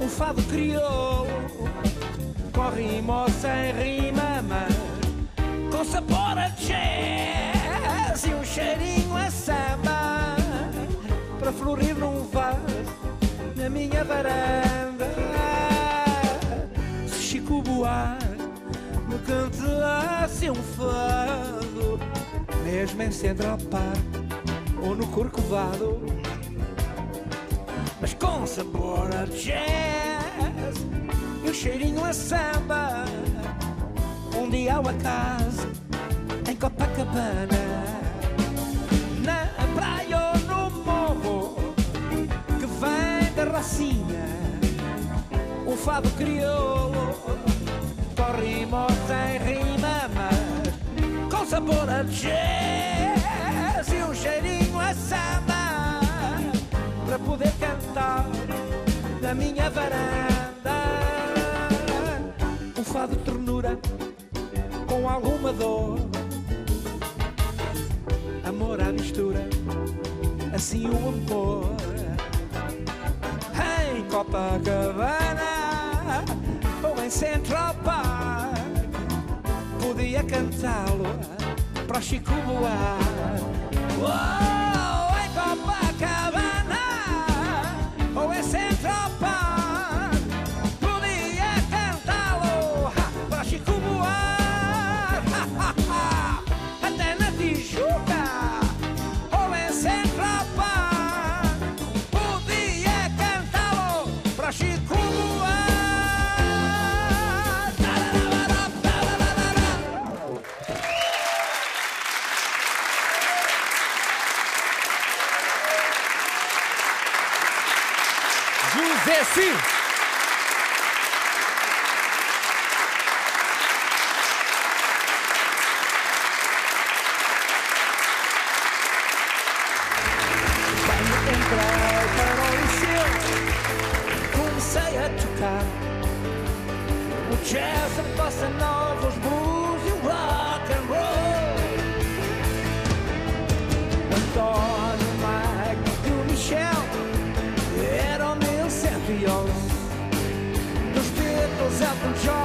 um fado crioulo com rima ou sem rima, mas com sabor a jazz e um cheirinho a samba, para florir num vaso na minha varanda. Se Chico Buarque me cantasse um fado, mesmo em Central Park ou no Corcovado, mas com sabor a jazz e um cheirinho a samba, um dia ao acaso em Copacabana, na praia ou no morro que vem da Rocinha, um fado crioulo com rima ou sem rima, mas com sabor a jazz e um cheirinho a samba, para poder cantar na minha varanda, um fado de ternura com alguma dor, amor à mistura, assim o amor. Em Copacabana ou em Central Park, podia cantá-lo para Chico Buarque. Oh, em Copacabana ou em Central Park, podia cantá-lo para Chico Buarque. Até na Tijuca ou José Cid. Entrei para o liceu, comecei a tocar o jazz, a bossa nova, os blues e o rock and roll. O António, o Mike e o Michel eram 1111. Dos Beatles, Elton John